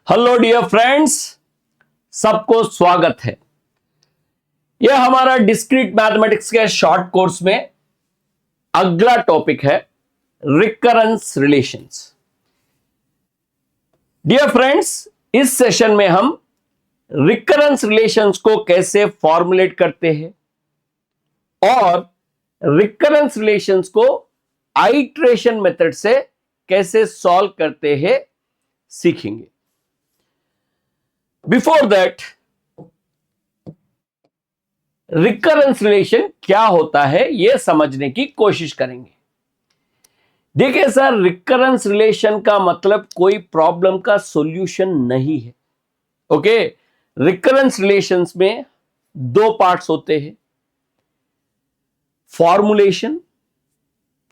Hello dear friends, सबको स्वागत है। यह हमारा डिस्क्रीट मैथमेटिक्स के शॉर्ट कोर्स में अगला टॉपिक है रिकरेंस रिलेशंस। डियर फ्रेंड्स, इस सेशन में हम रिकरेंस रिलेशंस को कैसे फॉर्मुलेट करते हैं और रिकरेंस रिलेशंस को आइट्रेशन मेथड से कैसे सॉल्व करते हैं सीखेंगे। बिफोर दैट, रिकरेंस रिलेशन क्या होता है यह समझने की कोशिश करेंगे। देखिए सर, रिकरेंस रिलेशन का मतलब कोई प्रॉब्लम का सॉल्यूशन नहीं है। ओके, रिकरेंस रिलेशंस में दो पार्ट्स होते हैं, फॉर्मुलेशन,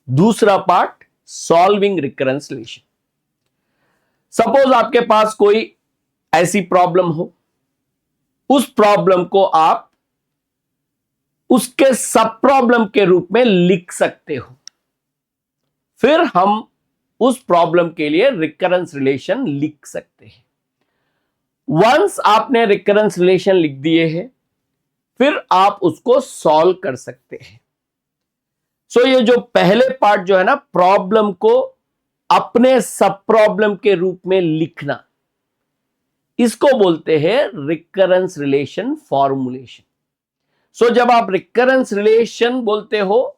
दूसरा part solving recurrence relation. Suppose आपके पास कोई ऐसी प्रॉब्लम हो, उस प्रॉब्लम को आप उसके सब प्रॉब्लम के रूप में लिख सकते हो, फिर हम उस प्रॉब्लम के लिए रिकरेंस रिलेशन लिख सकते हैं। वंस आपने रिकरेंस रिलेशन लिख दिए हैं, फिर आप उसको सॉल्व कर सकते हैं। सो ये जो पहले पार्ट जो है ना, प्रॉब्लम को अपने सब प्रॉब्लम के रूप में लिखना, इसको बोलते हैं रिकरेंस रिलेशन फॉर्मुलेशन। सो जब आप रिकरेंस रिलेशन बोलते हो,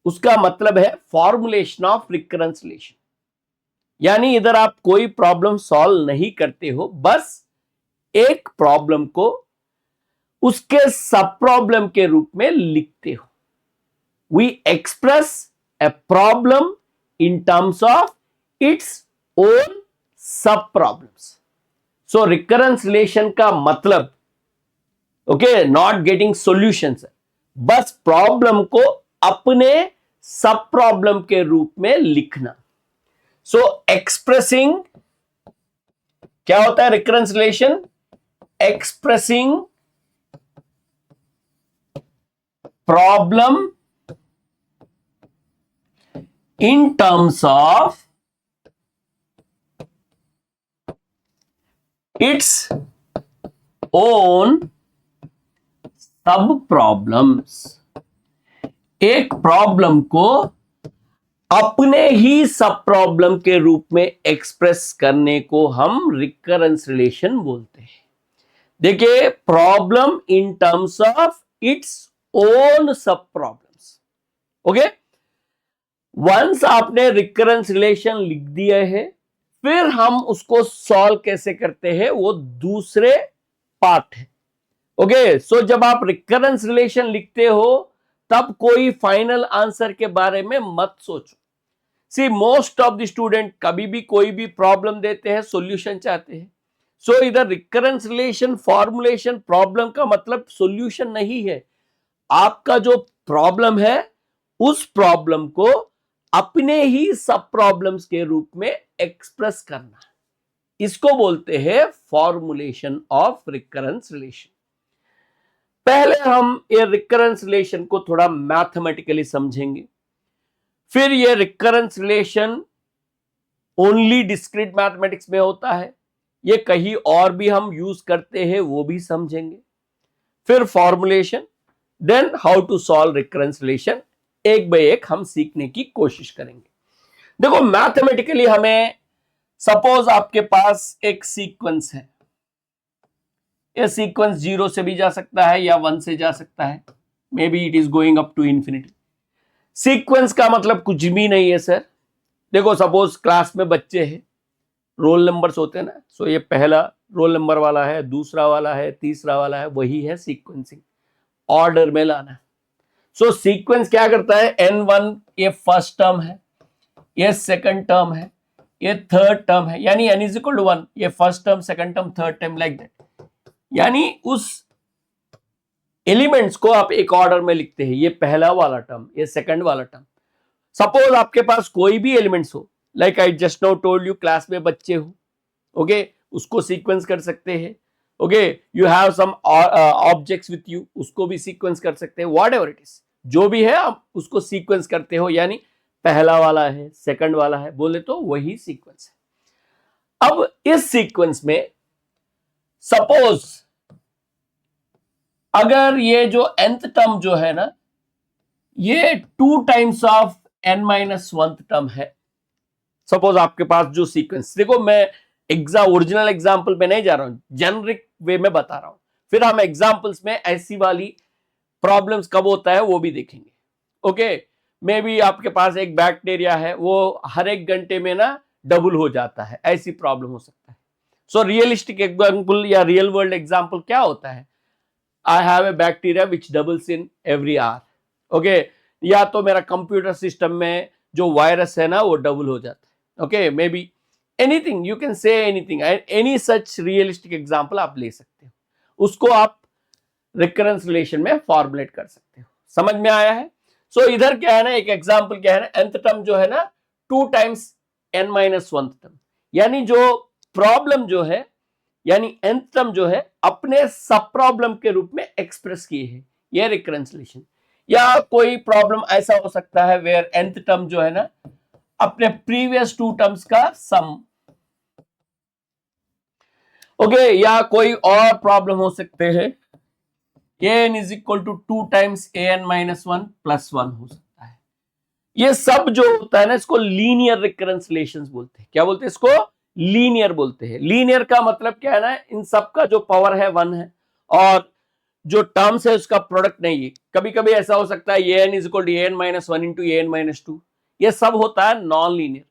उसका मतलब है फॉर्मुलेशन ऑफ रिकरेंस रिलेशन। यानी इधर आप कोई प्रॉब्लम सॉल्व नहीं करते हो, बस एक प्रॉब्लम को उसके सब प्रॉब्लम के रूप में लिखते हो। We express a problem in terms of its own sub problems. So recurrence relation का मतलब ओके, नॉट गेटिंग सॉल्यूशंस, बस प्रॉब्लम को अपने सब प्रॉब्लम के रूप में लिखना। सो एक्सप्रेसिंग क्या होता है recurrence relation? Expressing problem in terms of its own sub problems. एक प्रॉब्लम को अपने ही सब प्रॉब्लम के रूप में एक्सप्रेस करने को हम रिकरेंस रिलेशन बोलते हैं। देखिए, problem in terms of its own sub problems. Okay, once आपने रिकरेंस रिलेशन लिख दिया है, फिर हम उसको सॉल्व कैसे करते हैं वो दूसरे पार्ट है। ओके, सो जब आप रिकरेंस रिलेशन लिखते हो, तब कोई फाइनल आंसर के बारे में मत सोचो। सी, मोस्ट ऑफ द स्टूडेंट कभी भी कोई भी प्रॉब्लम देते हैं, सॉल्यूशन चाहते हैं। सो इधर रिकरेंस रिलेशन फॉर्मुलेशन प्रॉब्लम का मतलब सॉल्यूशन नहीं है। आपका जो प्रॉब्लम है, उस प्रॉब्लम को अपने ही सब प्रॉब्लम्स के रूप में एक्सप्रेस करना, इसको बोलते हैं फॉर्मुलेशन ऑफ रिकरेंस रिलेशन। पहले हम ये रिकरेंस रिलेशन को थोड़ा मैथमेटिकली समझेंगे, फिर ये recurrence relation only discrete mathematics में होता है, ये कहीं और भी हम यूज करते हैं, वो भी समझेंगे। फिर formulation, then how to solve recurrence relation, एक बाय एक हम सीखने की कोशिश करेंगे। देखो, मैथमेटिकली हमें सपोज आपके पास एक सीक्वेंस है, यह सीक्वेंस 0 से भी जा सकता है या 1 से जा सकता है, maybe it is going up to infinity. Sequence का मतलब कुछ भी नहीं है सर। देखो, सपोज क्लास में बच्चे हैं, रोल नंबर्स होते हैं ना, सो ये पहला रोल नंबर वाला है, दूसरा वाला है, तीसरा वाला है, वही है सीक्वेंसिंग, ऑर्डर में लाना। सो सीक्वेंस क्या करता है, n1 ये फर्स्ट टर्म है, ये सेकंड टर्म है, ये थर्ड टर्म है, यानी n इज इक्वल टू 1, ये first term, second term, third term, like that. यानी उस एलिमेंट्स को आप एक ऑर्डर में लिखते हैं, ये पहला वाला टर्म, ये सेकंड वाला टर्म। सपोज आपके पास कोई भी एलिमेंट्स हो, like I just now told you, class में बच्चे हो, ओके, उसको सीक्वेंस कर सकते हैं। Okay, you have some objects with you, उसको भी सीक्वेंस कर सकते हैं। व्हाट एवर इट इज, जो भी है आप उसको सीक्वेंस करते हो, यानी पहला वाला है, सेकंड वाला है, बोले तो वही सीक्वेंस है। अब इस सीक्वेंस में सपोज अगर ये जो nth टर्म जो है ना, ये 2 times of n minus one term है। सपोज आपके पास जो सीक्वेंस, देखो मैं ओरिजिनल एग्जाम्पल में नहीं जा रहा हूं, जेनरिक वे में बता रहा हूं, फिर हम एग्जाम्पल्स में ऐसी वाली प्रॉब्लम्स कब होता है वो भी देखेंगे। ओके, मे बी आपके पास एक बैक्टीरिया है, वो हर एक घंटे में ना डबल हो जाता है, ऐसी प्रॉब्लम हो सकता है। सो रियलिस्टिक एग्जाम्पल या रियल वर्ल्ड एग्जाम्पल क्या होता है, I have a bacteria which doubles in every hour. Okay, या तो मेरा कंप्यूटर सिस्टम में जो वायरस है ना वो डबल हो जाता है। Okay, may be anything, you can say anything, any such realistic example आप ले सकते हो, उसको आप रिकरेंस रिलेशन में फॉर्मुलेट कर सकते हो। समझ में आया है? सो इधर क्या है ना, एक एग्जाम्पल क्या है ना, nth टर्म जो है ना 2 times n minus one term, यानी जो प्रॉब्लम जो है, यानी nth टर्म जो है अपने सब प्रॉब्लम के रूप में एक्सप्रेस किए है, ये रिकरेंस रिलेशन। या कोई प्रॉब्लम ऐसा हो सकता है वेयर nth टर्म जो है ना अपने प्रीवियस 2 टर्म्स का सम। ओके, या कोई और प्रॉब्लम हो सकते हैं, an is equal to 2 times an minus one plus one हो सकता है। ये सब जो होता है ना इसको लीनियर रिकरेंस रिलेशंस बोलते हैं। क्या बोलते हैं इसको? लीनियर बोलते हैं। लीनियर का मतलब क्या है ना, इन सब का जो पावर है वन है और जो टर्म्स है उसका प्रोडक्ट नहीं है। कभी कभी ऐसा हो सकता है an is equal to an minus one into an minus two, ये सब होता है नॉन लीनियर।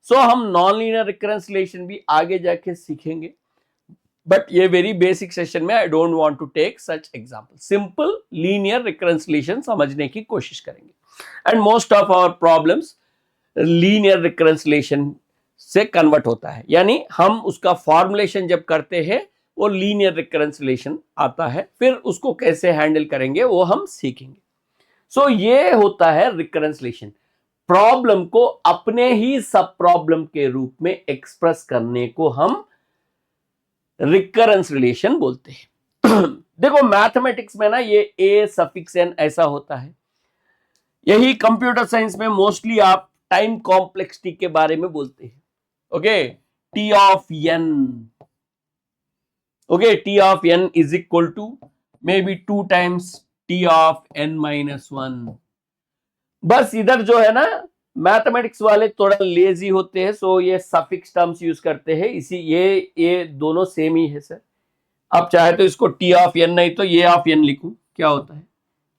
सो हम नॉन लीनियर रिकरेंस रिलेशन भी आगे जाके सीखेंगे, बट ये वेरी बेसिक सेशन में I don't want to take such example. Simple linear recurrence relation समझने की कोशिश करेंगे and most of our problems linear recurrence relation से कन्वर्ट होता है, यानी हम उसका फॉर्मुलेशन जब करते हैं वो लीनियर रिकरेंस रिलेशन आता है, फिर उसको कैसे हैंडल करेंगे वो हम सीखेंगे। सो ये होता है रिकरेंस रिलेशन, प्रॉब्लम को अपने ही सब प्रॉब्लम के रूप में एक्सप्रेस करने को हम रिकरेंस रिलेशन बोलते हैं। देखो मैथमेटिक्स में ना ये ए सफिक्स एन ऐसा होता है, यही कंप्यूटर साइंस में मोस्टली आप टाइम कॉम्प्लेक्सिटी के बारे में बोलते हैं। Okay, T of N, okay, T of N is equal to maybe 2 times T of N minus one. बस इधर जो है ना मैथमेटिक्स वाले थोड़ा लेजी होते हैं, सो ये सफिक्स टर्म्स यूज करते हैं, इसी ये दोनों सेम ही है सर। आप चाहे तो इसको टी ऑफ एन नहीं तो ये ऑफ एन लिखो, क्या होता है,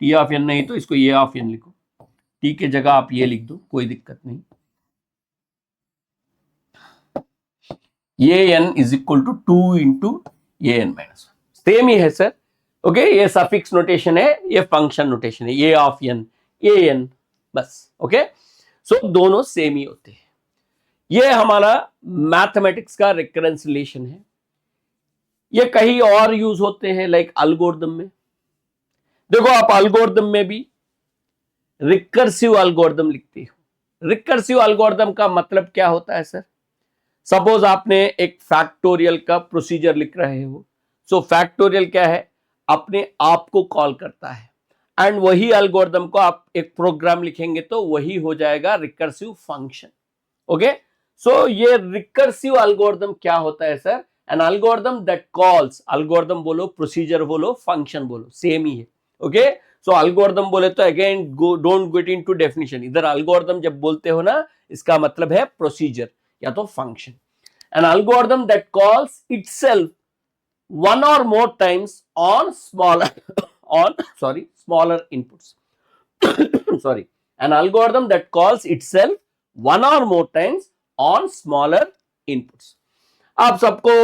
टी ऑफ एन नहीं तो इसको ये ऑफ एन लिखो, टी के जगह आप ये लिख दो, कोई दिक्कत नहीं। ये N is equal to 2 into ये एन माइनस वन, सेम ही है सर। ओके, ये सफिक्स नोटेशन है, ये फंक्शन नोटेशन है, ये ऑफ एन ये एन, बस। ओके, सो दोनों सेम ही होते हैं। ये हमारा मैथमेटिक्स का रिकरेंस रिलेशन है। ये कहीं और यूज होते हैं लाइक एल्गोरिथम में। देखो आप एल्गोरिथम में भी रिकर्सिव एल्गोरिथम लिखते हो। रिकर्सिव एल्गोरिथम का मतलब क्या होता है सर? सपोज आपने एक फैक्टोरियल का प्रोसीजर लिख रहे हो, सो फैक्टोरियल क्या है, अपने आप को कॉल करता है, एंड वही एल्गोरिथम को आप एक प्रोग्राम लिखेंगे तो वही हो जाएगा रिकर्सिव फंक्शन। ओके, सो ये रिकर्सिव एल्गोरिथम क्या होता है sir? An algorithm that calls, algorithm बोलो, प्रोसीजर बोलो, फंक्शन बोलो, सेम ही है। ओके, सो एल्गोरिथम बोले तो again don't get into definition, इधर एल्गोरिथम जब बोलते हो ना इसका मतलब है प्रोसीजर या तो function. An algorithm that calls itself one or more times on smaller inputs. Sorry, an algorithm that calls itself one or more times on smaller inputs. आप सबको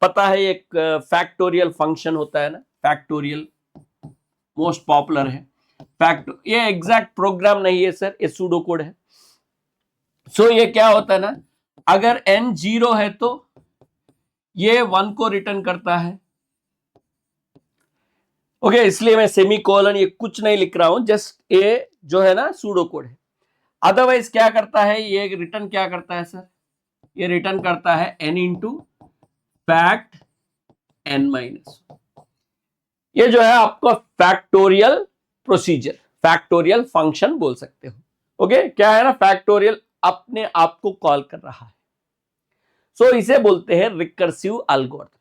पता है एक फैक्टोरियल फंक्शन होता है ना, फैक्टोरियल मोस्ट पॉपुलर है। ये एग्जैक्ट प्रोग्राम नहीं है सर, ये सूडो कोड है। सो ये क्या होता है ना, अगर n 0 है तो ये 1 को रिटर्न करता है। ओके, इसलिए मैं सेमीकोलन ये कुछ नहीं लिख रहा हूं, जस्ट ये जो है ना सूडो कोड है। अदरवाइज क्या करता है, ये रिटर्न क्या करता है सर? ये रिटर्न करता है n into fact n minus. ये जो है आपका फैक्टोरियल प्रोसीजर, फैक्टोरियल फंक्शन बोल सकते हो। ओके, क्या है ना, फैक्टोरियल अपने आप को कॉल कर रहा है। सो इसे बोलते हैं रिकर्सिव एल्गोरिथम।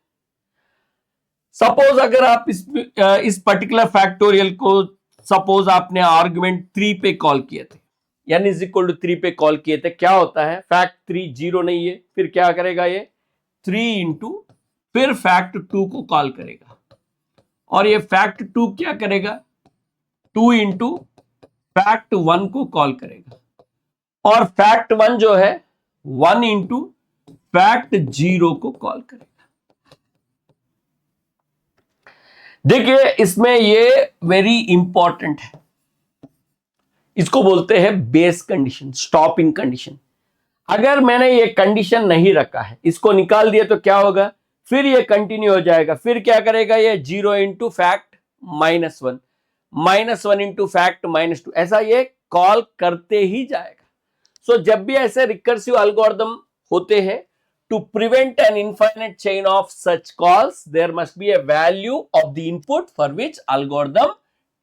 सपोज अगर आप इस पर्टिकुलर फैक्टोरियल को सपोज आपने आर्गुमेंट 3 पे कॉल किए थे, यानी इज इक्वल टू 3 पे कॉल किए थे, क्या होता है, फैक्ट 3 जीरो नहीं है, फिर क्या करेगा ये 3 इंटू फिर फैक्ट 2 को कॉल करेगा, और ये फैक्ट 2 क्या करेगा 2 इंटू फैक्ट 1 को कॉल करेगा, और फैक्ट 1 जो है 1 इंटू फैक्ट 0 को कॉल करेगा। देखिए इसमें ये वेरी इंपॉर्टेंट है, इसको बोलते हैं बेस कंडीशन, स्टॉपिंग कंडीशन। अगर मैंने ये कंडीशन नहीं रखा है, इसको निकाल दिया तो क्या होगा, फिर ये कंटिन्यू हो जाएगा, फिर क्या करेगा ये 0 इंटू फैक्ट -1, -1 इंटू फैक्ट -2, ऐसा ये कॉल करते ही जाएगा। सो जब भी ऐसे रिकर्सिव एल्गोरिथम होते हैं, to prevent an infinite chain of such calls, there must be a value of the input for which algorithm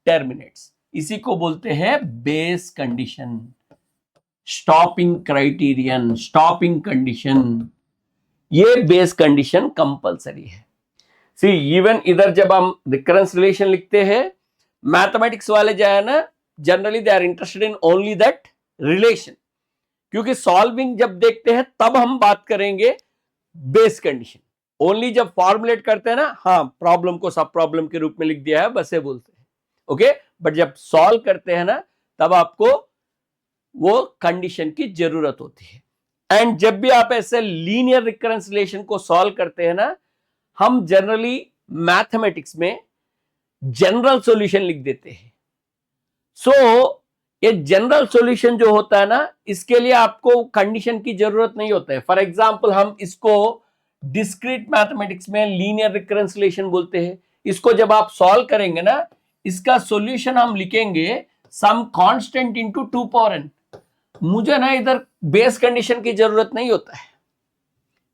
terminates. इसी को बोलते हैं base condition, stopping criterion, stopping condition. ये बेस कंडीशन कंपलसरी है। See even इधर जब हम recurrence relation लिखते हैं, मैथमेटिक्स वाले जो है ना, generally they are interested in only that relation, क्योंकि सॉल्विंग जब देखते हैं तब हम बात करेंगे बेस कंडीशन। ओनली जब फॉर्मुलेट करते हैं ना, हाँ प्रॉब्लम को सब प्रॉब्लम के रूप में लिख दिया है बस ये बोलते हैं, ओके। बट जब सॉल्व करते हैं ना, तब आपको वो कंडीशन की जरूरत होती है। एंड जब भी आप ऐसे लीनियर रिकरेंस रिलेशन को सॉल्व करते हैं ना, हम जनरली मैथमेटिक्स में जनरल सॉल्यूशन लिख देते हैं। सो ये जनरल सॉल्यूशन जो होता है ना, इसके लिए आपको कंडीशन की जरूरत नहीं होता है। फॉर एग्जांपल हम इसको डिस्क्रीट मैथमेटिक्स में लीनियर रिकरेंस रिलेशन बोलते हैं। इसको जब आप सॉल्व करेंगे ना, इसका सॉल्यूशन हम लिखेंगे some constant into 2 power n। मुझे ना इधर बेस कंडीशन की जरूरत नहीं होता है,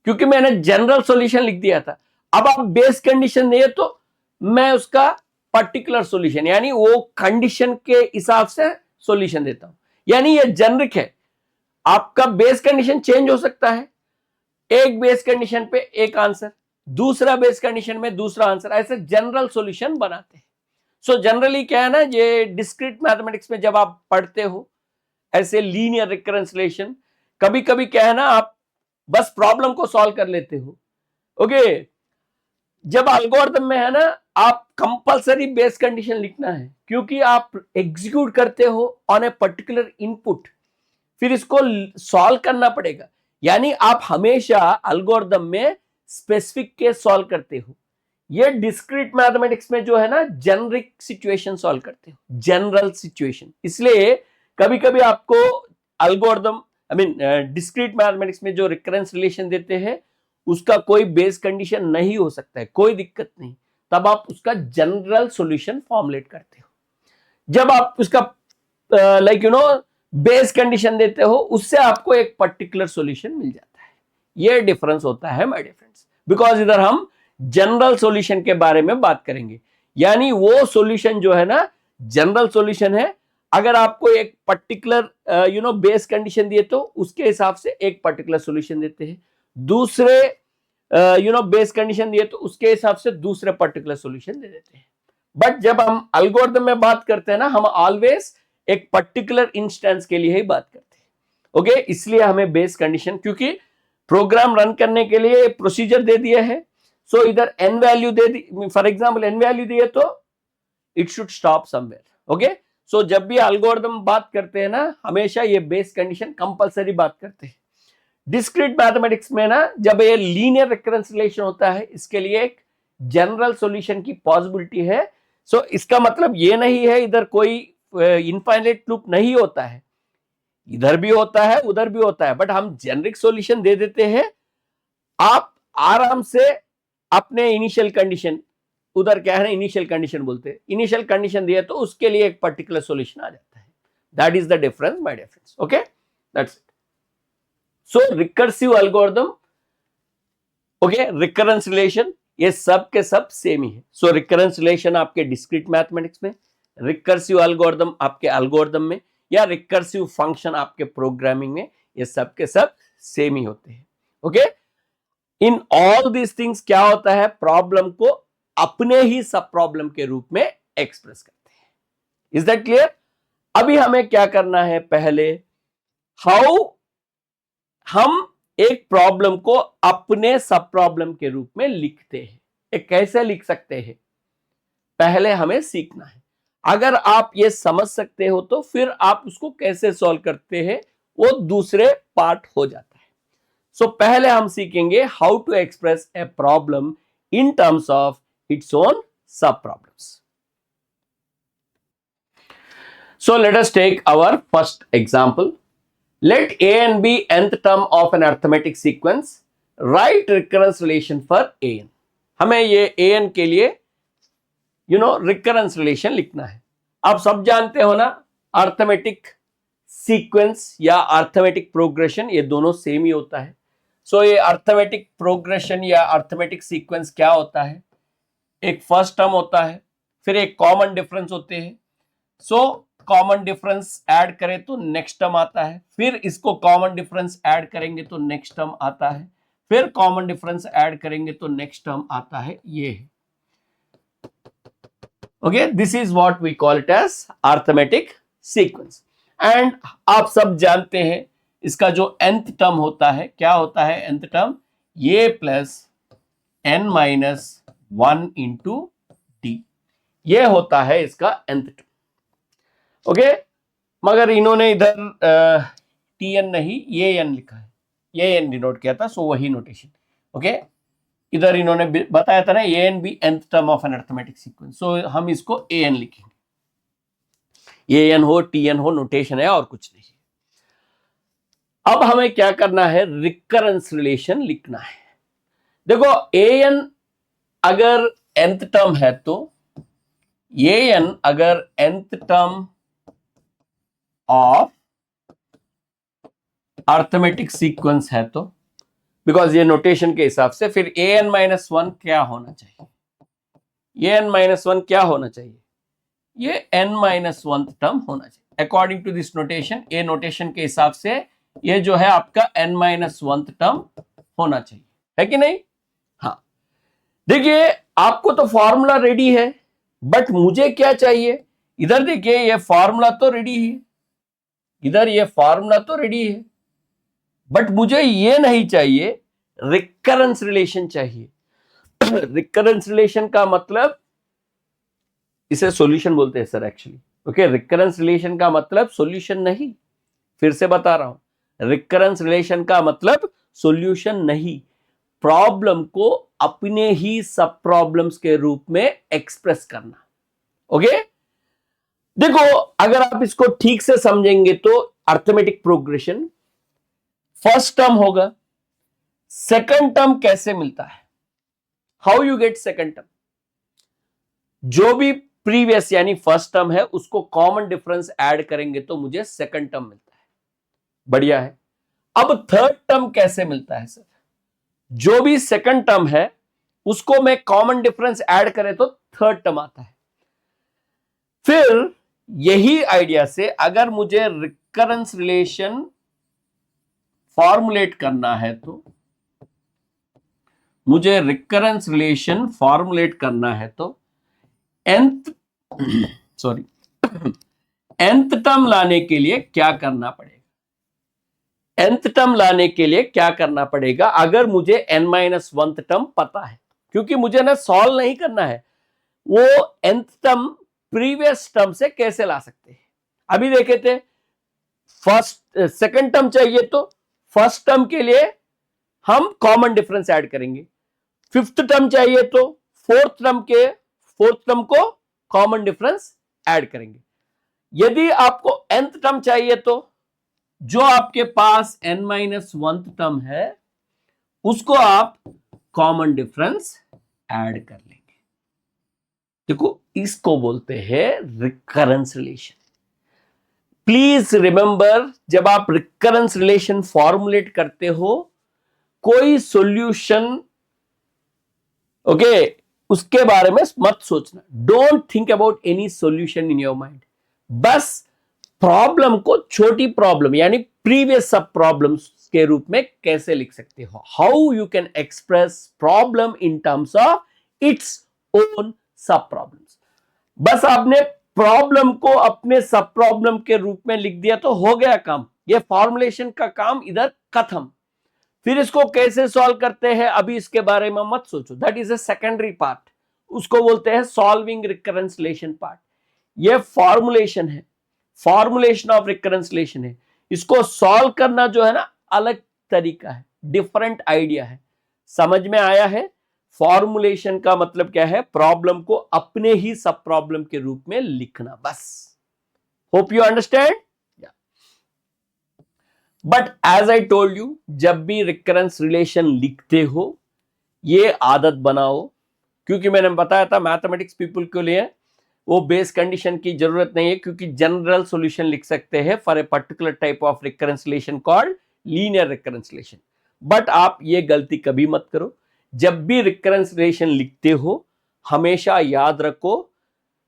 क्योंकि मैंने जनरल सॉल्यूशन लिख दिया था। अब आप बेस कंडीशन दिए तो मैं उसका पर्टिकुलर सॉल्यूशन, यानी वो कंडीशन के हिसाब से सॉल्यूशन देता हूं। यानी ये जेनरिक है, आपका बेस कंडीशन चेंज हो सकता है, एक बेस कंडीशन पे एक आंसर, दूसरा बेस कंडीशन में दूसरा आंसर, ऐसे जनरल सॉल्यूशन बनाते हैं। सो जनरली क्या है ना, ये डिस्क्रीट मैथमेटिक्स में जब आप पढ़ते हो ऐसे लीनियर रिकरेंस रिलेशन, कभी कभी क्या है ना, आप बस प्रॉब्लम को सॉल्व कर लेते हो, ओके। जब एल्गोरिथम में है ना, आप कंपलसरी बेस कंडीशन लिखना है, क्योंकि आप एग्जीक्यूट करते हो ऑन ए पर्टिकुलर इनपुट, फिर इसको सॉल्व करना पड़ेगा। यानी आप हमेशा एल्गोरिथम में स्पेसिफिक केस सॉल्व करते हो। ये डिस्क्रीट मैथमेटिक्स में जो है ना, जेनरिक सिचुएशन सॉल्व करते हो, जनरल सिचुएशन। इसलिए कभी कभी आपको एल्गोरिथम डिस्क्रीट मैथमेटिक्स में जो रिकरेंस रिलेशन देते हैं, उसका कोई बेस कंडीशन नहीं हो सकता है, कोई दिक्कत नहीं, तब आप उसका जनरल सॉल्यूशन फॉर्मुलेट करते हो। जब आप उसका बेस कंडीशन देते हो, उससे आपको एक पर्टिकुलर सॉल्यूशन मिल जाता है। ये डिफरेंस होता है माय डियर फ्रेंड्स, बिकॉज इधर हम जनरल सॉल्यूशन के बारे में बात करेंगे। यानी वो सॉल्यूशन जो है ना, जनरल सॉल्यूशन है। अगर आपको एक पर्टिकुलर बेस कंडीशन दिए तो उसके हिसाब से एक पर्टिकुलर सॉल्यूशन देते हैं, दूसरे बेस कंडीशन दिए तो उसके हिसाब से दूसरे पर्टिकुलर सॉल्यूशन दे देते हैं। बट जब हम एल्गोरिथम में बात करते हैं ना, हम ऑलवेज एक पर्टिकुलर इंस्टेंस के लिए ही बात करते हैं, ओके। इसलिए हमें बेस कंडीशन, क्योंकि प्रोग्राम रन करने के लिए प्रोसीजर दे दिया है। सो इधर एन वैल्यू दे दी, फॉर एग्जांपल एन वैल्यू दिए तो it should stop somewhere, okay. So जब भी एल्गोरिथम बात करते हैं ना, हमेशा ये बेस कंडीशन कंपलसरी बात करते हैं। डिस्क्रीट मैथमेटिक्स में ना, जब ये लीनियर रिकरेंस रिलेशन होता है, इसके लिए एक जनरल सॉल्यूशन की पॉसिबिलिटी है। सो इसका मतलब ये नहीं है इधर कोई इनफाइनाइट लूप नहीं होता है, इधर भी होता है उधर भी होता है, बट हम जेनरिक सॉल्यूशन दे देते हैं। आप आराम से अपने इनिशियल कंडीशन, उधर क्या है ना, इनिशियल कंडीशन बोलते हैं, इनिशियल कंडीशन दिए तो उसके लिए एक पर्टिकुलर सॉल्यूशन आ जाता है। That is the difference my dear friends, okay, that's it. So recursive algorithm, okay, recurrence relation, ये सब के सब सेम ही है। सो रिकरेंस रिलेशन आपके डिस्क्रीट मैथमेटिक्स में, रिकर्सिव एल्गोरिथम आपके एल्गोरिथम में, या रिकर्सिव फंक्शन आपके प्रोग्रामिंग में, ये सब के सब सेम ही होते हैं, okay. In all these things क्या होता है, प्रॉब्लम को अपने ही सब प्रॉब्लम के रूप में एक्सप्रेस करते हैं। Is that clear? अभी हमें क्या करना है, पहले हाउ हम एक प्रॉब्लम को अपने सब प्रॉब्लम के रूप में लिखते हैं, ये कैसे लिख सकते हैं, पहले हमें सीखना है। अगर आप ये समझ सकते हो तो फिर आप उसको कैसे सॉल्व करते हैं वो दूसरे पार्ट हो जाता है। सो पहले हम सीखेंगे how to express a problem in terms of its own sub problems. So let us take our first example. Let a and b nth term of an arithmetic sequence. Write recurrence relation for a n. हमें ये a n के लिए recurrence relation लिखना है। आप सब जानते हो ना, अर्थमेटिक सीक्वेंस या अर्थमेटिक प्रोग्रेशन ये दोनों सेम ही होता है। सो ये अर्थमेटिक प्रोग्रेशन या अर्थमेटिक सीक्वेंस क्या होता है, एक फर्स्ट टर्म होता है, फिर एक कॉमन डिफरेंस होते हैं। सो कॉमन डिफरेंस ऐड करें तो नेक्स्ट टर्म आता है, फिर इसको कॉमन डिफरेंस ऐड करेंगे तो नेक्स्ट टर्म आता है, फिर कॉमन डिफरेंस ऐड करेंगे तो नेक्स्ट टर्म आता है। ये है okay, this is what we call it as arithmetic sequence. And आप सब जानते हैं इसका जो nth टर्म होता है, क्या होता है nth टर्म, ये plus n minus 1 into D, ये होता है इसका nth टर्म। ओके, मगर इन्होंने इधर tn नहीं ये n लिखा है, ये n डिनोट किया था, सो वही नोटेशन। ओके, इधर इन्होंने बताया था ना A N be nth term of an arithmetic sequence, so हम इसको ए एन लिखेंगे, ए एन हो टी एन हो, नोटेशन है और कुछ नहीं। अब हमें क्या करना है, रिकरेंस रिलेशन लिखना है। देखो ए एन अगर nth टर्म है तो ए एन अगर nth term of arithmetic sequence है तो, बिकॉज ये नोटेशन के हिसाब से, फिर ए एन माइनस 1 क्या होना चाहिए, ए एन माइनस 1 क्या होना चाहिए, ये एन माइनस 1 टर्म होना चाहिए according to this notation. A notation के हिसाब से ये जो है आपका एन माइनस 1 टर्म होना चाहिए, है कि नहीं? हाँ, देखिए आपको तो फॉर्मूला रेडी है, बट मुझे क्या चाहिए, इधर देखिए ये फॉर्मूला तो रेडी है, इधर ये फॉर्मूला तो रेडी है, बट मुझे ये नहीं चाहिए, रिकरेंस रिलेशन चाहिए। रिकरेंस रिलेशन का मतलब, इसे सॉल्यूशन बोलते हैं sir actually. Okay, recurrence relation का मतलब सॉल्यूशन नहीं, फिर से बता रहा हूं, रिकरेंस रिलेशन का मतलब सॉल्यूशन नहीं, प्रॉब्लम को अपने ही सब प्रॉब्लम्स के रूप में एक्सप्रेस करना। ओके, देखो अगर आप इसको ठीक से समझेंगे तो अर्थमेटिक प्रोग्रेशन, फर्स्ट टर्म होगा, सेकंड टर्म कैसे मिलता है, how you get second term, जो भी प्रीवियस यानी फर्स्ट टर्म है उसको कॉमन डिफरेंस ऐड करेंगे तो मुझे सेकंड टर्म मिलता है। बढ़िया है। अब थर्ड टर्म कैसे मिलता है सर, जो भी सेकंड टर्म है उसको मैं कॉमन डिफरेंस ऐड करें तो थर्ड टर्म आता है। फिर यही आइडिया से अगर मुझे रिकरेंस रिलेशन फॉर्मुलेट करना है तो, मुझे रिकरेंस रिलेशन फॉर्मुलेट करना है तो nth टर्म लाने के लिए क्या करना पड़ेगा, nth टर्म लाने के लिए क्या करना पड़ेगा, अगर मुझे n-1 टर्म पता है, क्योंकि मुझे ना सॉल्व नहीं करना है, वो nth टर्म प्रीवियस टर्म से कैसे ला सकते हैं। अभी देखे थे सेकंड टर्म चाहिए तो फर्स्ट टर्म के लिए हम कॉमन डिफरेंस ऐड करेंगे, फिफ्थ टर्म चाहिए तो फोर्थ टर्म को कॉमन डिफरेंस ऐड करेंगे। यदि आपको nth टर्म चाहिए तो जो आपके पास n-1 टर्म है उसको आप कॉमन डिफरेंस ऐड कर लेंगे। देखो इसको बोलते हैं रिकरेंस रिलेशन। प्लीज रिमेंबर, जब आप रिकरेंस रिलेशन फॉर्मुलेट करते हो, कोई सॉल्यूशन ओके उसके बारे में मत सोचना, don't think about any solution in your mind, बस प्रॉब्लम को छोटी प्रॉब्लम यानी प्रीवियस सब प्रॉब्लम के रूप में कैसे लिख सकते हो, how you can express problem in terms of its own sub problems. बस आपने प्रॉब्लम को अपने सब प्रॉब्लम के रूप में लिख दिया तो हो गया काम, ये फॉर्मुलेशन का काम इधर खत्म। फिर इसको कैसे सॉल्व करते हैं अभी इसके बारे में मत सोचो, that is a secondary part, उसको बोलते हैं सॉल्विंग रिकरेंस रिलेशन पार्ट। ये फॉर्मुलेशन है, फॉर्मुलेशन ऑफ रिकरेंस रिलेशन है, इसको सॉल्व करना जो है ना अलग तरीका है, डिफरेंट आइडिया है। समझ में आया है? फॉर्मुलेशन का मतलब क्या है, प्रॉब्लम को अपने ही सब प्रॉब्लम के रूप में लिखना, बस। Hope you understand. But as I told you, जब भी रिकरेंस रिलेशन लिखते हो ये आदत बनाओ, क्योंकि मैंने बताया था मैथमेटिक्स पीपल के लिए वो बेस कंडीशन की जरूरत नहीं है, क्योंकि जनरल सॉल्यूशन लिख सकते हैं for a particular type of recurrence relation called linear recurrence relation. But आप ये गलती कभी मत करो, जब भी रिकरेंस रिलेशन लिखते हो हमेशा याद रखो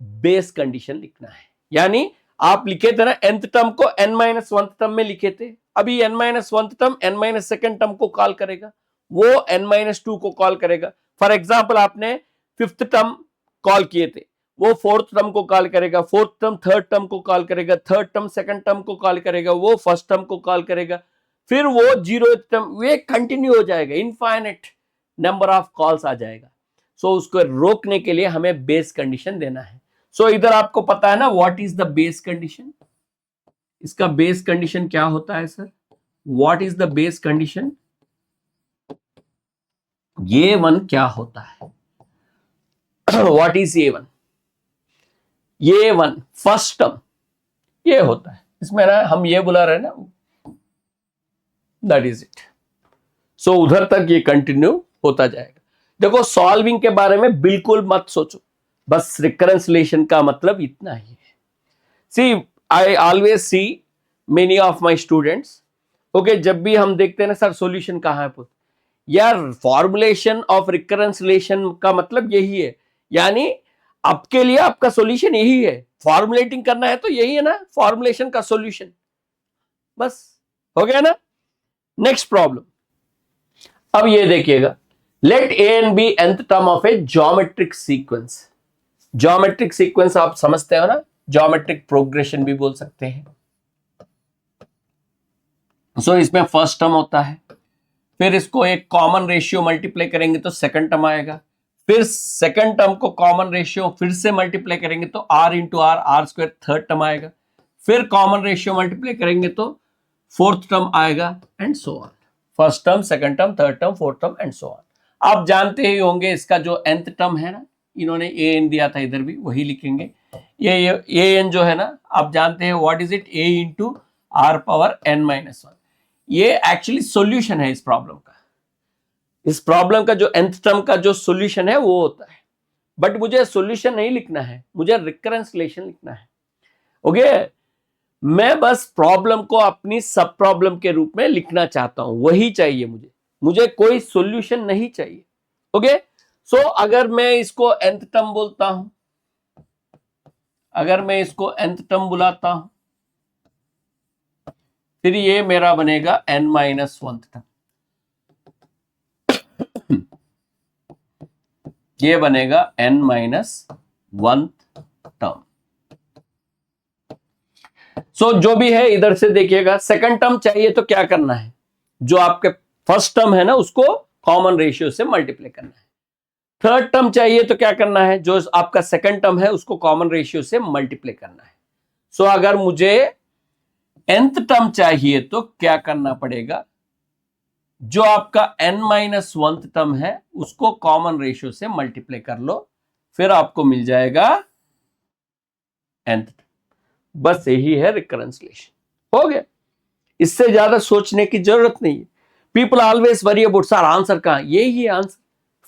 बेस कंडीशन लिखना है। यानी आप लिखे थे ना nth टर्म को n-1 टर्म में लिखे थे, अभी n-1 टर्म n-2 टर्म को कॉल करेगा, वो n-2 को कॉल करेगा। फॉर एग्जांपल आपने 5th टर्म कॉल किए थे, वो 4th टर्म को कॉल करेगा, 4th टर्म 3rd टर्म को कॉल करेगा, 3rd टर्म 2nd टर्म को कॉल करेगा, वो 1st टर्म को कॉल करेगा, फिर वो 0th टर्म, ये कंटिन्यू हो जाएगा, इनफाइनाइट नंबर ऑफ कॉल्स आ जाएगा। सो उसको रोकने के लिए हमें बेस कंडीशन देना है। सो इधर आपको पता है ना what is the base condition, इसका बेस कंडीशन क्या होता है sir, what is the base condition, ये वन क्या होता है, व्हाट इज ये वन, ये वन फर्स्ट टर्म ये होता है, इसमें ना हम ये बुला रहे हैं ना, दैट इज इट। सो उधर तक ये कंटिन्यू होता जाएगा। देखो सॉल्विंग के बारे में बिल्कुल मत सोचो, बस रिकरेंस रिलेशन का मतलब इतना ही है। See I always see many of my students, okay, जब भी हम देखते हैं ना सर सॉल्यूशन कहाँ है, यार फॉर्मुलेशन ऑफ रिकरेंस रिलेशन का मतलब यही है, यानी आपके लिए आपका सॉल्यूशन यही है, फॉर्मुलेटिंग करना है तो यही है ना फॉर्मुलेशन का सॉल्यूशन, बस हो गया ना। नेक्स्ट प्रॉब्लम, अब ये देखिएगा, let A and B nth term of a geometric sequence. Geometric sequence आप समझते हो ना, ज्योमेट्रिक प्रोग्रेशन भी बोल सकते हैं। सो इसमें फर्स्ट टर्म होता है, फिर इसको एक कॉमन रेशियो मल्टीप्लाई करेंगे तो सेकंड टर्म आएगा, फिर सेकंड टर्म को कॉमन रेशियो फिर से मल्टीप्लाई करेंगे तो r into R square third term आएगा, फिर कॉमन रेशियो मल्टीप्लाई करेंगे तो फोर्थ टर्म आएगा, and so on. First term, second term, third term, fourth term and so on. आप जानते ही होंगे इसका जो nth टर्म है ना, इन्होंने ए एन दिया था, इधर भी वही लिखेंगे, ये ए एन जो है ना आप जानते हैं what is it, A into R power n-1। ये एक्चुअली सॉल्यूशन है इस प्रॉब्लम का, इस प्रॉब्लम का जो nth टर्म का जो सॉल्यूशन है वो होता है। बट मुझे सॉल्यूशन नहीं लिखना है, मुझे रिकरेंस रिलेशन लिखना है। ओके, मैं बस प्रॉब्लम को अपनी सब प्रॉब्लम के रूप में लिखना चाहता हूं, वही चाहिए मुझे कोई सॉल्यूशन नहीं चाहिए। ओके, सो अगर मैं इसको nth टर्म बोलता हूं, अगर मैं इसको nth टर्म बुलाता हूं, फिर ये मेरा बनेगा n-1 टर्म, ये बनेगा n-1 टर्म। सो जो भी है इधर से देखिएगा, सेकंड टर्म चाहिए तो क्या करना है, जो आपके फर्स्ट टर्म है ना उसको कॉमन रेशियो से मल्टीप्लाई करना है। थर्ड टर्म चाहिए तो क्या करना है, जो आपका सेकंड टर्म है उसको कॉमन रेशियो से मल्टीप्लाई करना है। सो अगर मुझे nth टर्म चाहिए तो क्या करना पड़ेगा, जो आपका n-1 टर्म है उसको कॉमन रेशियो से मल्टीप्लाई कर लो, फिर आपको मिल जाएगा nth। बस यही है रिकरेंस रिलेशन, हो गया, इससे ज्यादा सोचने की जरूरत नहीं है। People always worry about sir answer कहां, यही है आंसर।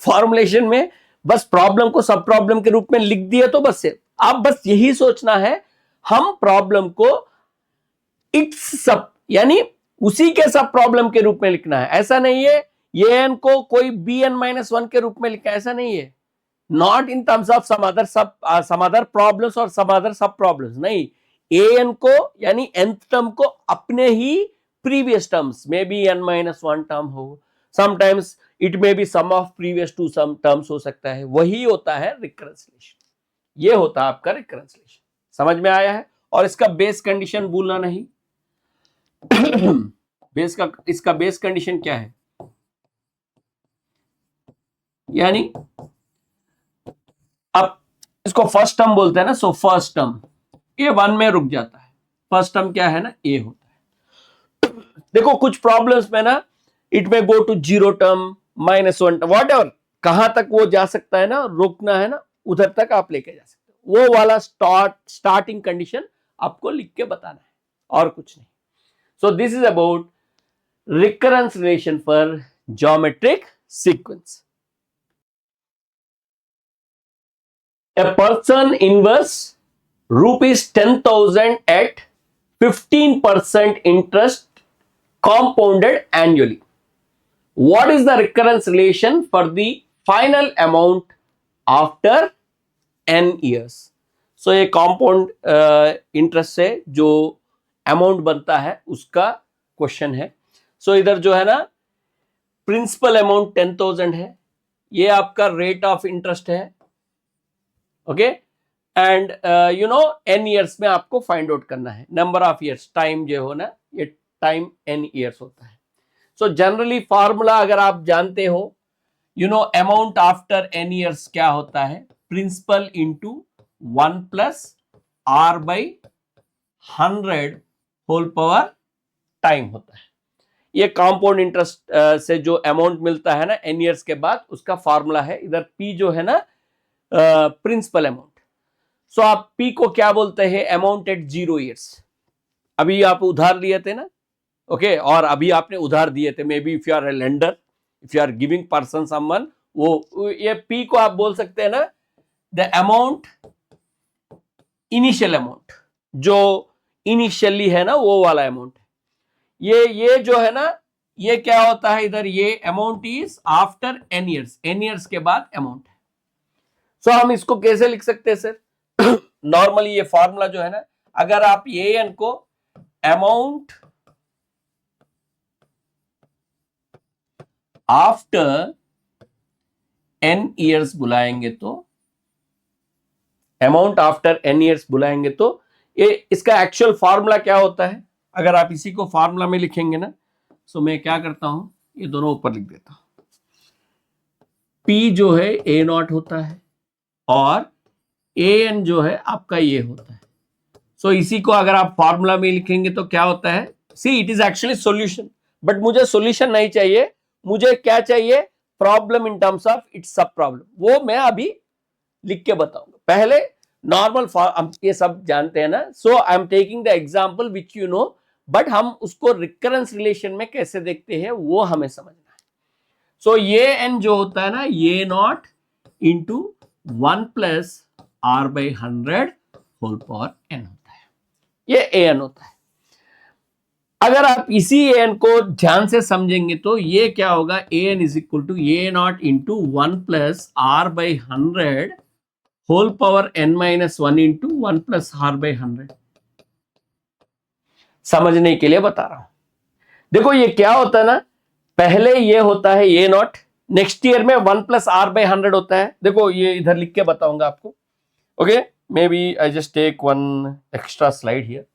फॉर्मुलेशन में बस प्रॉब्लम को सब प्रॉब्लम के रूप में लिख दिया तो बस है, आप बस यही सोचना है हम प्रॉब्लम को इट्स सब यानी उसी के सब प्रॉब्लम के रूप में लिखना है। ऐसा नहीं है ये एन को कोई bn-1 के रूप में लिखा, ऐसा नहीं है, not in terms of some other problems और सम अदर सब प्रॉब्लम्स, नहीं, an को यानी nth टर्म को अपने ही previous terms, maybe n minus 1 term हो, sometimes it may be sum of previous two some terms हो सकता है, वही होता है recurrence relation. ये होता है आपका recurrence relation. समझ में आया है? और इसका बेस कंडीशन भूलना नहीं. इसका बेस कंडीशन क्या है? यानी अब इसको फर्स्ट टर्म बोलते हैं ना, सो फर्स्ट टर्म ये 1 में रुक जाता है. फर्स्ट टर्म क्या है ना, ए होता है. देखो कुछ प्रॉब्लम्स में ना इट में go to 0 term -1 whatever, कहां तक वो जा सकता है ना, रोकना है ना, उधर तक आप लेके जा सकते हो. वो वाला स्टार्टिंग कंडीशन आपको लिख के बताना है और कुछ नहीं. सो this is about recurrence relation for geometric sequence. A person invests rupees 10,000 at 15% interest compounded annually. What is the recurrence relation for the final amount after n years? So ये compound interest से जो amount बनता है उसका question है. So इधर जो है ना प्रिंसिपल अमाउंट 10,000 है, ये आपका रेट ऑफ इंटरेस्ट है. Okay, and you know n years में आपको फाइंड आउट करना है. नंबर ऑफ ईयर्स, टाइम जो हो ना, ये टाइम n ईयर्स होता है. सो जनरली फॉर्मूला अगर आप जानते हो, you know amount after n years क्या होता है, principal into 1 plus r by 100 whole power time होता है. ये कंपाउंड इंटरेस्ट से जो अमाउंट मिलता है ना n ईयर्स के बाद, उसका फॉर्मूला है. इधर p जो है ना प्रिंसिपल अमाउंट. सो आप P को क्या बोलते हैं, अमाउंट एट 0 ईयर्स. अभी आप उधार लिए थे ना, ओके, और अभी आपने उधार दिए थे, maybe if you are a lender, if you are giving person someone, वो ये P को आप बोल सकते हैं ना द अमाउंट, इनिशियल अमाउंट, जो इनिशियली है ना वो वाला अमाउंट है. ये जो है ना, ये क्या होता है इधर, ये amount is after n years, n years के बाद अमाउंट है. सो हम इसको कैसे लिख सकते हैं सर? नॉर्मली ये फॉर्मूला जो है ना, अगर आप ये n को अमाउंट आफ्टर n ईयर्स बुलाएंगे तो, अमाउंट आफ्टर n ईयर्स बुलाएंगे तो ये इसका एक्चुअल फॉर्मूला क्या होता है? अगर आप इसी को फॉर्मूला में लिखेंगे ना, सो मैं क्या करता हूं, ये दोनों ऊपर लिख देता हूं. P जो है A नॉट होता है और an जो है आपका ये होता है. सो इसी को अगर आप फॉर्मूला में लिखेंगे तो क्या होता है, see it is actually solution, but मुझे सॉल्यूशन नहीं चाहिए, मुझे क्या चाहिए, problem in terms of it's सब प्रॉब्लम. वो मैं अभी लिख के बताऊंगा. पहले नॉर्मल हम ये सब जानते हैं ना, so I am taking the example which you know, but हम उसको रिकरेंस रिलेशन में कैसे देखते हैं वो हमें समझना है. सो ये n जो होता है ना, ये naught into 1 plus r by 100 whole power n होता है. ये an होता है. अगर आप इसी an को ध्यान से समझेंगे तो ये क्या होगा, an is equal to a naught into 1 plus r by 100 whole power n minus 1 into 1 plus r by 100. समझने के लिए बता रहा हूं. देखो ये क्या होता है ना, पहले ये होता है a नॉट, नेक्स्ट ईयर में 1 प्लस r बाई 100 होता है. देखो ये इधर लिख के बताऊंगा आपको. Okay, maybe I just take one extra slide here.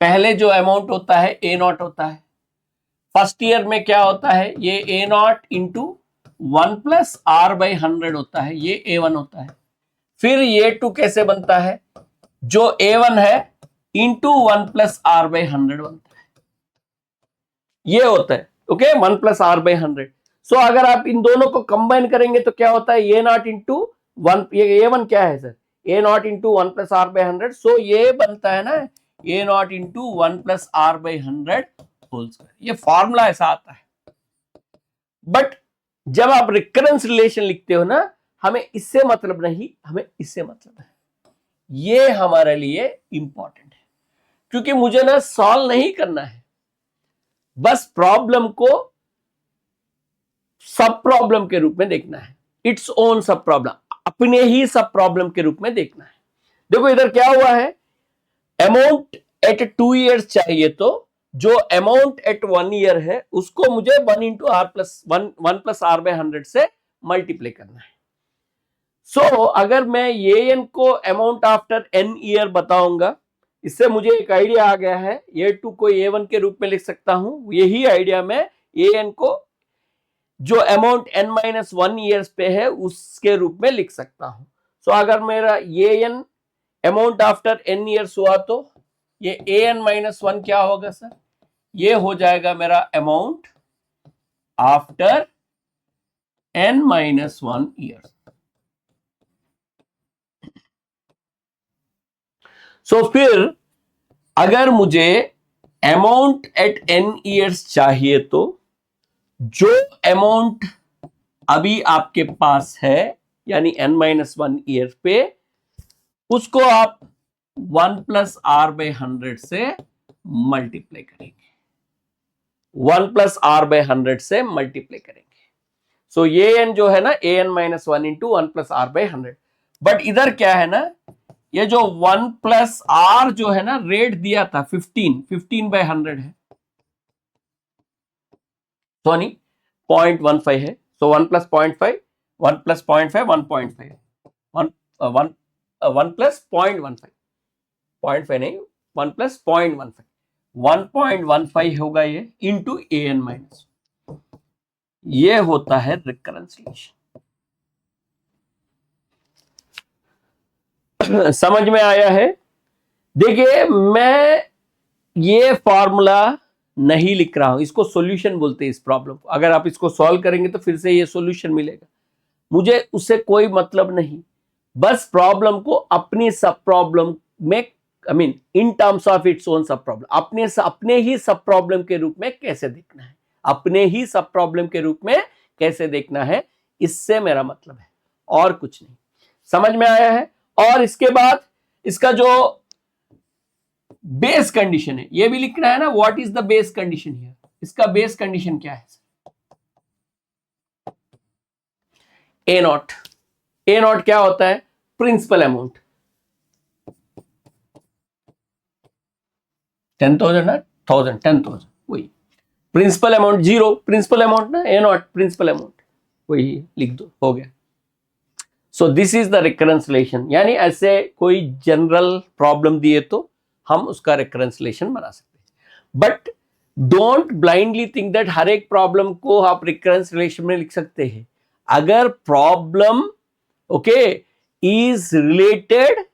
पहले जो अमाउंट होता है a नॉट होता है. फर्स्ट ईयर में क्या होता है, ये a naught into 1 plus r by 100 होता है, ये a1 होता है. फिर ये a2 कैसे बनता है, जो a1 है इंटू 1 प्लस r बाई 100 बनता है, ये होता है. Okay, 1 plus r by 100. सो अगर आप इन दोनों को कंबाइन करेंगे तो क्या होता है, ए नॉट इंटू 1, ये a1 क्या है sir, A naught into 1 plus r by 100. So ये बनता है ना A naught into 1 plus r by 100 whole square. ये फॉर्मूला ऐसा आता है. बट जब आप रिकरेंस रिलेशन लिखते हो ना, हमें इससे मतलब नहीं, हमें इससे मतलब है. ये हमारे लिए इंपॉर्टेंट है, क्योंकि मुझे ना सॉल्व नहीं करना है, बस प्रॉब्लम को सब प्रॉब्लम के रूप में देखना है. इट्स ओन सब प्रॉब्लम, अपने ही सब प्रॉब्लम के रूप में देखना है. देखो इधर क्या हुआ है, अमाउंट एट 2 years चाहिए तो जो अमाउंट एट 1 year है उसको मुझे 1 into r plus 1 plus r by 100 से मल्टीप्लाई करना है। सो अगर मैं ये एन को अमाउंट आफ्टर एन ईयर बताऊंगा, इससे मुझे एक आइडिया आ गया है, ए टू को ए वन के रूप में लिख सकता हूं। यही आइडिया मैं ए एन को जो अमाउंट n माइनस 1 ईयर्स पे है उसके रूप में लिख सकता हूं। सो अगर मेरा ये an amount after n years हुआ तो ये ए एन माइनस 1 क्या होगा सर? ये हो जाएगा मेरा amount after n minus 1 years. So फिर अगर मुझे अमाउंट एट n ईयर्स चाहिए तो जो अमाउंट अभी आपके पास है यानी n माइनस 1 ईयर पे, उसको आप 1 प्लस आर बाई 100 से मल्टीप्लाई करेंगे। 1 प्लस आर बाई 100 से मल्टीप्लाई करेंगे। सो ये एन जो है ना A N minus 1 into 1 plus R by 100। But इधर क्या है ना, ये जो 1 प्लस आर जो है ना रेट दिया था 15 बाई 100 है, सॉरी 0.15 है। सो 1 प्लस 0.5 1 प्लस 0.5 1.5 1 प्लस 0.15 0.5 नहीं 1 प्लस 0.15 1.15 होगा ये इंटू ए एन माइनस, ये होता है रिकरेंसिएशन। समझ में आया है? देखिए मैं ये फॉर्मूला नहीं लिख रहा हूं, इसको सॉल्यूशन बोलते हैं इस प्रॉब्लम को। अगर आप इसको सॉल्व करेंगे तो फिर से ये सॉल्यूशन मिलेगा, मुझे उससे कोई मतलब नहीं। बस प्रॉब्लम को अपनी सब प्रॉब्लम में इन terms of its own sub problem, अपने ही सब प्रॉब्लम के रूप में कैसे देखना है, अपने ही सब प्रॉब्लम के रूप में कैसे देखना है, इससे मेरा मतलब है और कुछ नहीं। समझ में आया है? और इसके बाद इसका जो बेस कंडीशन है ये भी लिखना है ना। What is the base condition here? इसका बेस कंडीशन क्या है? ए नॉट। ए नॉट क्या होता है? प्रिंसिपल अमाउंट 10,000 ना 10,000 वही principal amount, zero principal amount ना, ए नॉट प्रिंसिपल अमाउंट, वही लिख दो, हो गया। सो दिस इज द रिकरेंसिएशन, यानी ऐसे कोई जनरल प्रॉब्लम दिए तो हम उसका रिकरेंसिएशन बना सकते हैं। But don't blindly think that हर एक प्रॉब्लम को आप रिकरेंसिएशन में लिख सकते हैं। अगर problem okay is related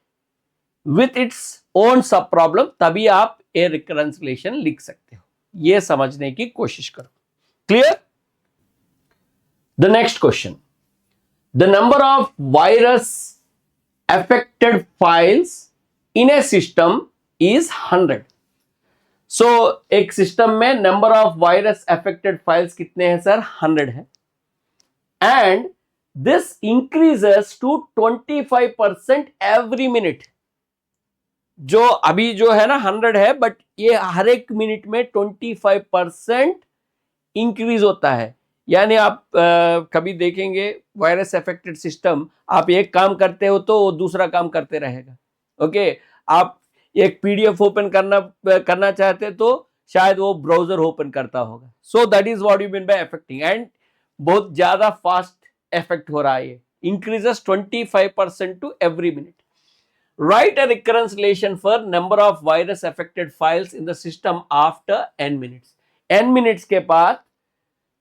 with its own sub problem तभी आप ए रिकरेंसिएशन लिख सकते हो। ये समझने की कोशिश करो। Clear? The next question, the number of virus affected files in a system is 100. So एक सिस्टम में number of virus affected files कितने हैं सर? 100 है। And this increases to 25% every minute. जो अभी जो है ना 100 है, बट ये हर एक मिनट में 25% इंक्रीज होता है। यानी आप कभी देखेंगे वायरस अफेक्टेड सिस्टम, आप एक काम करते हो तो वो दूसरा काम करते रहेगा। ओके, आप एक पीडीएफ ओपन करना चाहते तो शायद वो ब्राउजर ओपन करता होगा। So that is what you mean by affecting, and बहुत ज्यादा फास्ट इफेक्ट हो रहा है। ये increases 25% to every minute. Write a reconciliation for number of virus affected files in the system after n minutes. n minutes के बाद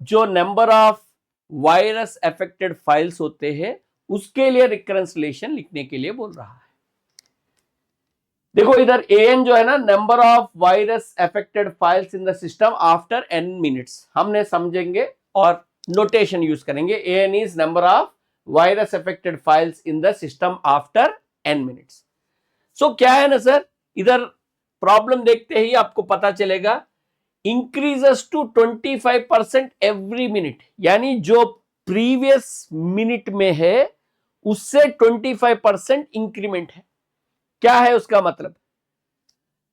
जो number of virus affected files होते हैं उसके लिए रिकरेंसिएशन लिखने के लिए बोल रहा है। देखो इधर an जो है ना, number of virus affected files in the system after n minutes, हमने समझेंगे और नोटेशन यूज करेंगे। an is number of virus affected files in the system after n minutes. So क्या है ना सर, इधर प्रॉब्लम देखते ही आपको पता चलेगा इंक्रीजेस टू 25% एवरी मिनट, यानी जो प्रीवियस मिनट में है उससे 25% इंक्रीमेंट है। क्या है उसका मतलब?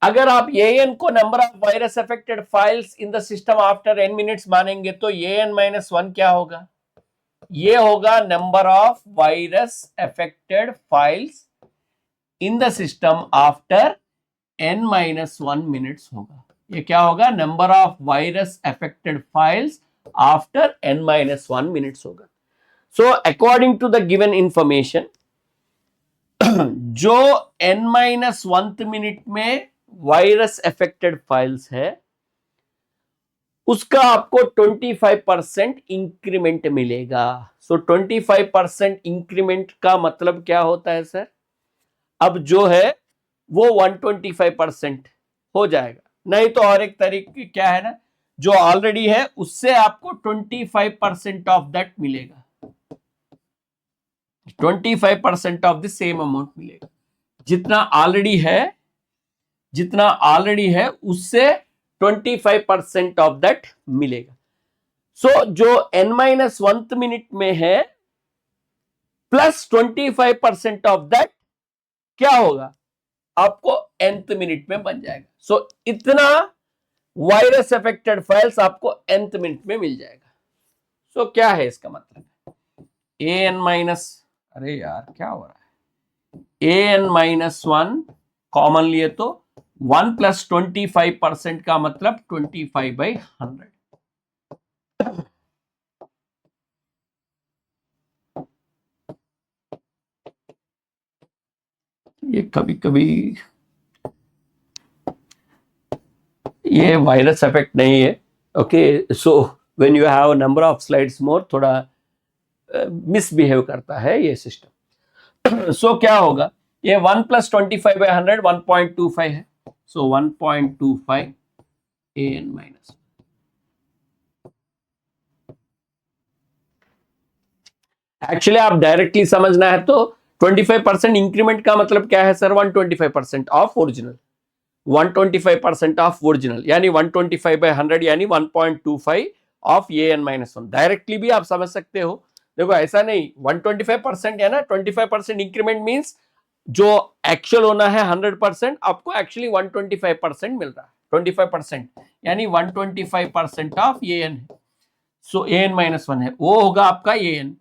अगर आप एन को number of virus affected files in the system after n minutes मानेंगे तो एन माइनस 1 क्या होगा? ये होगा number of virus affected files in the system after n-1 minutes होगा। ये क्या होगा? Number of virus affected files after n-1 minutes होगा। So according to the given information, जो n-1 मिनट में वायरस अफेक्टेड फाइल्स है उसका आपको 25% इंक्रीमेंट मिलेगा। सो 25% इंक्रीमेंट का मतलब क्या होता है सर? अब जो है वो 125% हो जाएगा। नहीं तो और एक तरीके क्या है ना, जो ऑलरेडी है उससे आपको 25% ऑफ दैट मिलेगा, 25% ऑफ द सेम अमाउंट मिलेगा। जितना ऑलरेडी है उससे 25% ऑफ दैट मिलेगा। सो जो n-1 मिनट में है प्लस 25% ऑफ दैट क्या होगा? आपको nth मिनट में बन जाएगा। सो इतना वायरस अफेक्टेड फाइल्स आपको nth मिनट में मिल जाएगा। सो क्या है इसका मतलब? अरे यार क्या हो रहा है? an-1 कॉमन लिए तो 1 प्लस 25% का मतलब 25/100। ये कभी कभी ये वायरस इफेक्ट नहीं है। Okay, so when you have number of slides more, थोड़ा मिसबिहेव करता है ये सिस्टम। सो क्या होगा? ये 1 प्लस 25/100 1.25 है। सो 1.25 an-1। एक्चुअली आप डायरेक्टली समझना है तो 25% इंक्रीमेंट का मतलब क्या है sir? 125% of original, 125% of original यानी 125/100 यानी 1.25 ऑफ an-1। डायरेक्टली भी आप समझ सकते हो। देखो ऐसा नहीं, 125% है ना, 25% इंक्रीमेंट मींस जो एक्चुअल होना है 100%, आपको एक्चुअली 125% मिल रहा है। 25% यानी 125% ऑफ an। सो an-1 है, वो होगा आपका an।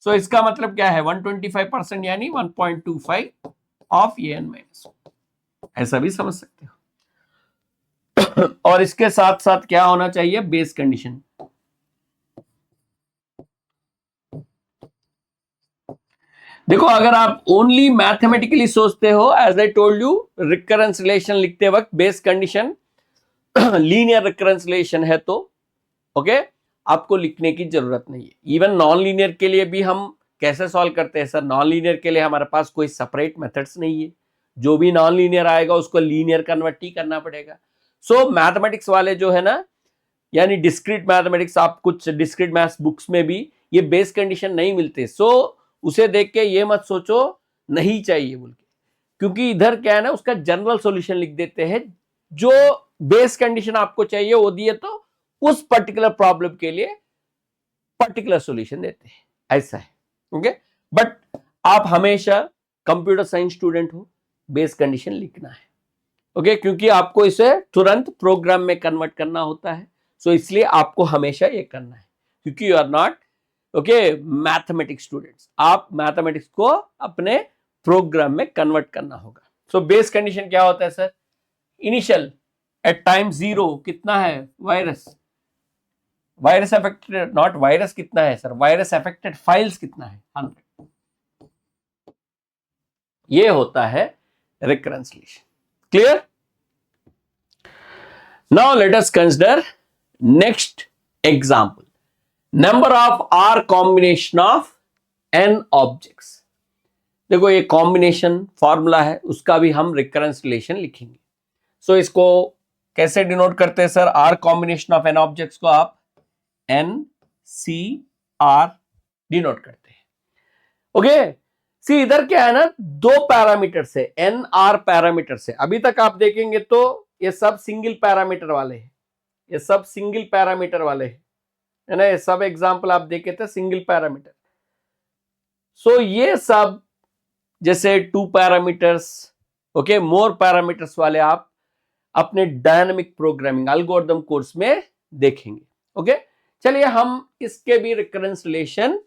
सो इसका मतलब क्या है? 125% यानी 1.25 ऑफ an-1। ऐसा भी समझ सकते हो। और इसके साथ साथ क्या होना चाहिए? Base condition. देखो अगर आप ओनली मैथमेटिकली सोचते हो, as I told you, recurrence relation लिखते वक्त base condition linear recurrence relation है तो ओके, आपको लिखने की जरूरत नहीं है। इवन नॉन लीनियर के लिए भी हम कैसे सॉल्व करते हैं सर? नॉन लीनियर के लिए हमारे पास कोई सेपरेट मेथड्स नहीं है। जो भी नॉन लीनियर आएगा उसको लीनियर कन्वर्ट ही करना पड़ेगा। सो मैथमेटिक्स वाले जो है ना, यानी डिस्क्रीट मैथमेटिक्स, आप कुछ डिस्क्रीट मैथ्स बुक्स में भी ये बेस कंडीशन नहीं मिलते। सो उसे देख के ये मत सोचो नहीं चाहिए बोल के, क्योंकि इधर क्या है ना, उसका जनरल सॉल्यूशन लिख देते हैं। जो बेस कंडीशन आपको चाहिए वो दिए तो उस पर्टिकुलर प्रॉब्लम के लिए पर्टिकुलर सॉल्यूशन देते हैं, ऐसा है। ओके, बट आप हमेशा कंप्यूटर साइंस स्टूडेंट हो, बेस कंडीशन लिखना है। ओके, क्योंकि आपको इसे तुरंत प्रोग्राम में कन्वर्ट करना होता है। सो इसलिए आपको हमेशा ये करना है, क्योंकि you are not okay mathematics students. आप मैथमेटिक्स को अपने प्रोग्राम में कन्वर्ट करना होगा। सो बेस कंडीशन क्या होता है सर? इनिशियल एट टाइम 0 कितना है? वायरस अफेक्टेड, नॉट वायरस कितना है सर, वायरस अफेक्टेड फाइल्स कितना है? 100। ये होता है recurrence relation. Clear? Now let us consider next example. Number of R combination of n objects. देखो ये कॉम्बिनेशन फॉर्मूला है, उसका भी हम रिकरेंस रिलेशन लिखेंगे। सो इसको कैसे डिनोट करते हैं sir? R combination of n objects को आप NCR डिनोट करते हैं। ओके, सी इधर क्या है ना, दो पैरामीटर से, NR पैरामीटर से। अभी तक आप देखेंगे तो ये सब सिंगल पैरामीटर वाले हैं, ये सब सिंगल पैरामीटर वाले हैं, है ना। ये सब एग्जांपल आप देखे थे सिंगल पैरामीटर। सो ये सब जैसे 2 पैरामीटर्स, ओके, मोर पैरामीटर्स वाले आप अपने डायनामिक प्रोग्रामिंग एल्गोरिथम कोर्स में देखेंगे। ओके, चलिए हम इसके भी रिकरेंस रिलेशन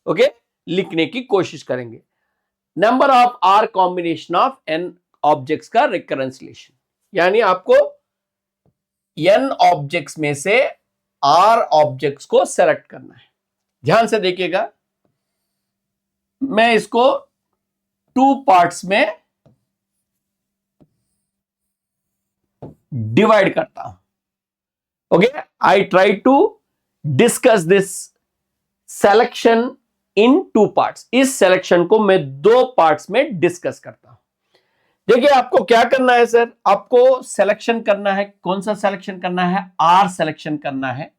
ओके लिखने की कोशिश करेंगे। Number of R combination of n objects का रिकरेंस रिलेशन। यानी आपको n ऑब्जेक्ट्स में से r ऑब्जेक्ट्स को सेलेक्ट करना है। ध्यान से देखिएगा, मैं इसको 2 पार्ट्स में डिवाइड करता हूं। Okay, I try to discuss this selection in 2 parts. इस सिलेक्शन को मैं 2 पार्ट्स में डिस्कस करता हूं। देखिए, आपको क्या करना है सर, आपको सिलेक्शन करना है। कौन सा सिलेक्शन करना है? आर सिलेक्शन करना है।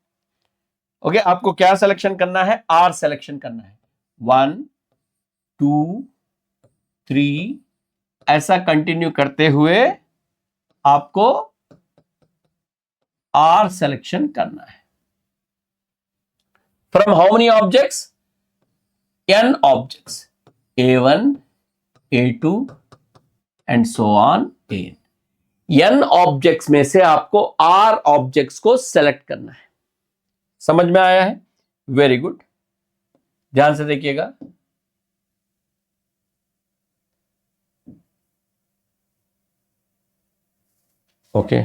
ओके, आपको क्या सिलेक्शन करना है? आर सिलेक्शन करना है। 1 2 3 ऐसा कंटिन्यू करते हुए आपको आर सिलेक्शन करना है। From how many objects? n objects, a1 a2 and so on n। n objects में से आपको r ऑब्जेक्ट्स को सेलेक्ट करना है। समझ में आया है? वेरी गुड, ध्यान से देखिएगा। ओके,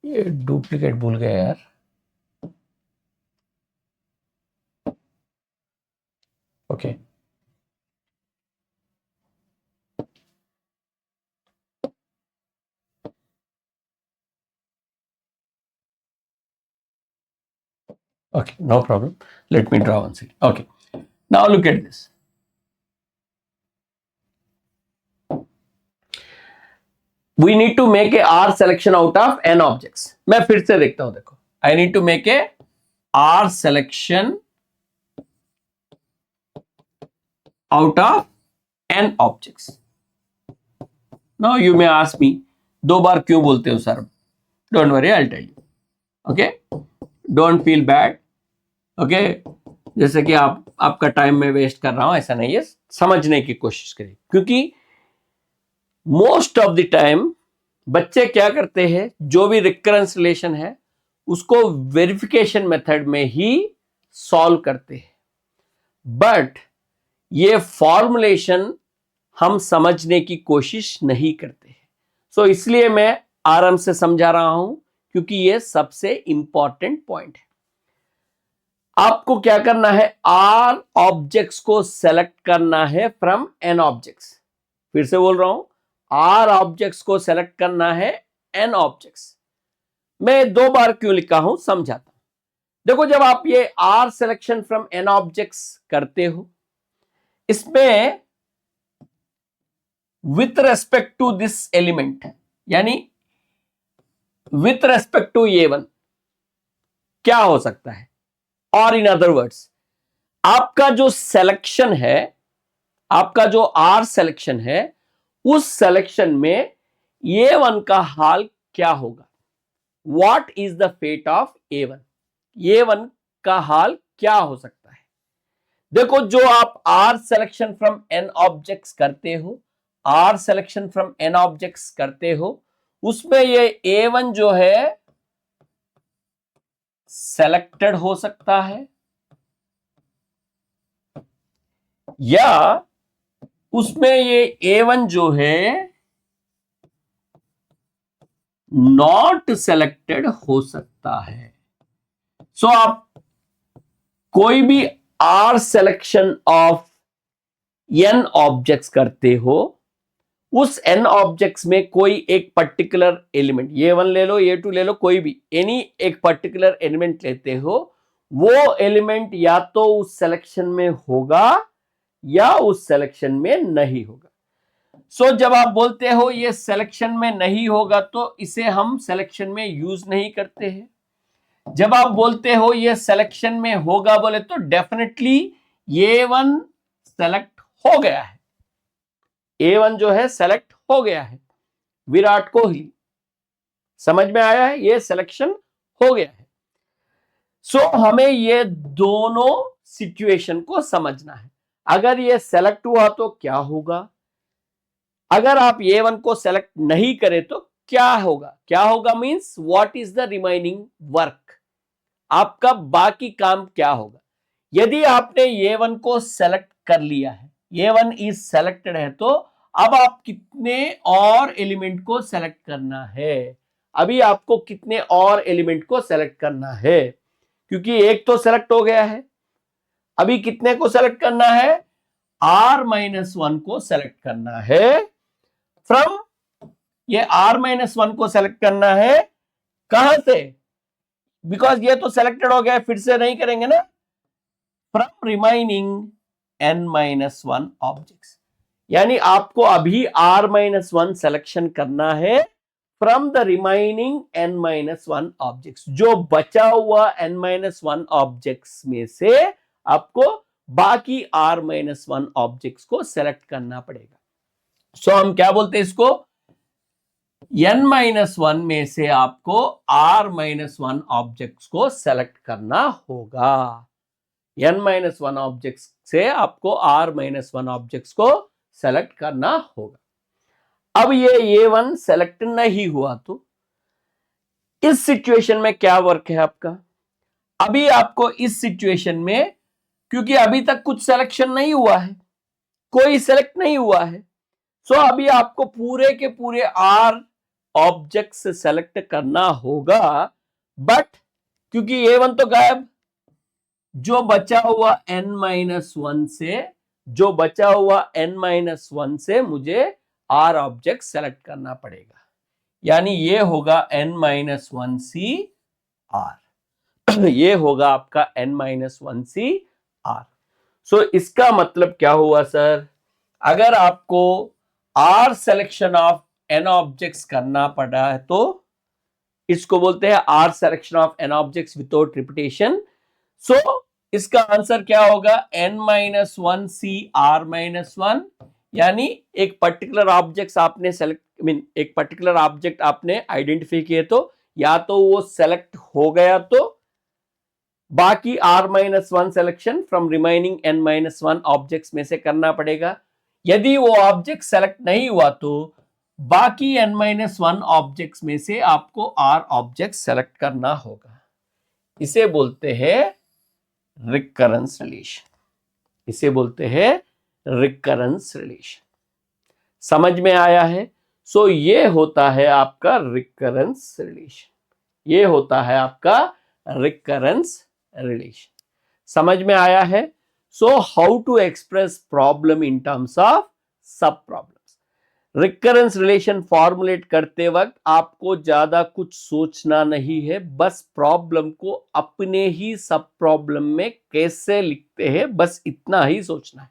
ये डुप्लीकेट भूल गया यार। Okay, okay, no problem. Let me draw one second. Okay, now look at this. We need to make a R selection out of n objects. मैं फिर से देखता हूं, देखो, I need to make a R selection out of n objects. Now you may ask me, 2 बार क्यों बोलते हो sir? Don't worry, I'll tell you. Okay, don't feel bad. Okay, जैसे कि आपका टाइम में वेस्ट कर रहा हूं, ऐसा नहीं है। समझने की कोशिश करिए, क्योंकि मोस्ट ऑफ द टाइम बच्चे क्या करते हैं, जो भी रिकरेंस रिलेशन है उसको वेरिफिकेशन मेथड में ही सॉल्व करते हैं, बट ये फॉर्मुलेशन हम समझने की कोशिश नहीं करते हैं। सो इसलिए मैं आराम से समझा रहा हूं, क्योंकि ये सबसे इंपॉर्टेंट पॉइंट है। आपको क्या करना है? आर ऑब्जेक्ट्स को सेलेक्ट करना है फ्रॉम एन ऑब्जेक्ट्स। फिर से बोल रहा हूं, आर ऑब्जेक्ट्स को सेलेक्ट करना है एन ऑब्जेक्ट्स। मैं 2 बार क्यों लिखा हूं, समझाता हूं। देखो, जब आप ये r selection from n objects करते हो, इसमें with respect to this element, यानी विथ रेस्पेक्ट टू A1 क्या हो सकता है? और इन अदर वर्ड्स, आपका जो सिलेक्शन है, आपका जो आर सिलेक्शन है, उस सिलेक्शन में A1 का हाल क्या होगा? What is the fate of A1? A1 का हाल क्या हो सकता है? देखो, जो आप R selection from n objects करते हो, R selection from n objects करते हो, उसमें ये A1 जो है selected हो सकता है, या उसमें ये A1 जो है नॉट सेलेक्टेड हो सकता है। सो आप कोई भी r selection of n objects करते हो, उस n ऑब्जेक्ट्स में कोई एक पर्टिकुलर एलिमेंट, A1 ले लो, A2 ले लो, कोई भी एनी एक पर्टिकुलर एलिमेंट लेते हो, वो एलिमेंट या तो उस सिलेक्शन में होगा या उस सिलेक्शन में नहीं होगा। सो जब आप बोलते हो ये सिलेक्शन में नहीं होगा, तो इसे हम सिलेक्शन में यूज नहीं करते हैं। जब आप बोलते हो ये सिलेक्शन में होगा, बोले तो डेफिनेटली A1 सेलेक्ट हो गया है। A1 जो है सेलेक्ट हो गया है, विराट कोहली। समझ में आया है? ये सिलेक्शन हो गया है। सो हमें ये दोनों सिचुएशन को समझना है। अगर ये सेलेक्ट हुआ तो क्या होगा, अगर आप A1 को सेलेक्ट नहीं करें तो क्या होगा? क्या होगा means what is the remaining work, आपका बाकी काम क्या होगा? यदि आपने A1 को सेलेक्ट कर लिया है, A1 इज सेलेक्टेड है, तो अब आप कितने और एलिमेंट को सेलेक्ट करना है, अभी आपको कितने और एलिमेंट को सेलेक्ट करना है, क्योंकि एक तो सेलेक्ट हो गया है, अभी कितने को सेलेक्ट करना है, r-1 को सेलेक्ट करना है फ्रॉम, ये r-1 को सेलेक्ट करना है कहां से, बिकॉज ये तो सेलेक्टेड हो गया है, फिर से नहीं करेंगे ना, फ्रॉम रिमाइनिंग n-1 ऑब्जेक्ट्स, यानी आपको अभी r-1 सिलेक्शन करना है from the remaining n-1 objects, जो बचा हुआ n-1 ऑब्जेक्ट्स में से आपको बाकी r-1 ऑब्जेक्ट्स को सेलेक्ट करना पड़ेगा। सो हम क्या बोलते हैं इसको, n-1 में से आपको r-1 ऑब्जेक्ट्स को सेलेक्ट करना होगा, n-1 ऑब्जेक्ट्स से आपको r-1 ऑब्जेक्ट्स को सेलेक्ट करना होगा। अब ये A1 सेलेक्ट नहीं हुआ तो इस सिचुएशन में क्या वर्क है आपका, अभी आपको इस सिचुएशन में, क्योंकि अभी तक कुछ सिलेक्शन नहीं हुआ है, कोई सेलेक्ट नहीं हुआ है, सो अभी आपको पूरे के पूरे R ऑब्जेक्ट सेलेक्ट करना होगा, बट क्योंकि A1 तो गायब, जो बचा हुआ n-1 से, जो बचा हुआ n-1 से मुझे R ऑब्जेक्ट सेलेक्ट करना पड़ेगा, यानी ये होगा n-1c R ये होगा आपका n-1c R। सो इसका मतलब क्या हुआ सर, अगर आपको R selection of n objects करना पड़ा है तो इसको बोलते हैं R selection of n objects without repetition. So इसका आंसर क्या होगा, n-1c R-1, यानी एक पर्टिकुलर ऑब्जेक्ट आपने सेलेक्ट एक पर्टिकुलर ऑब्जेक्ट आपने आइडेंटिफाई किए, तो या तो वो सेलेक्ट हो गया तो बाकी R-1 selection from remaining n-1 objects में से करना पड़ेगा, यदि वो ऑब्जेक्ट सेलेक्ट नहीं हुआ तो बाकी n-1 ऑब्जेक्ट्स में से आपको R ऑब्जेक्ट सेलेक्ट करना होगा। इसे बोलते हैं रिकरेंस रिलेशन, इसे बोलते हैं रिकरेंस रिलेशन। समझ में आया है? सो ये होता है आपका रिकरेंस रिलेशन, ये होता है आपका रिकरेंस रिलेशन। समझ में आया है? So how to express problem in terms of sub problems. Recurrence relation formulate करते वक्त आपको ज्यादा कुछ सोचना नहीं है, बस प्रॉब्लम को अपने ही सब प्रॉब्लम में कैसे लिखते हैं बस इतना ही सोचना है।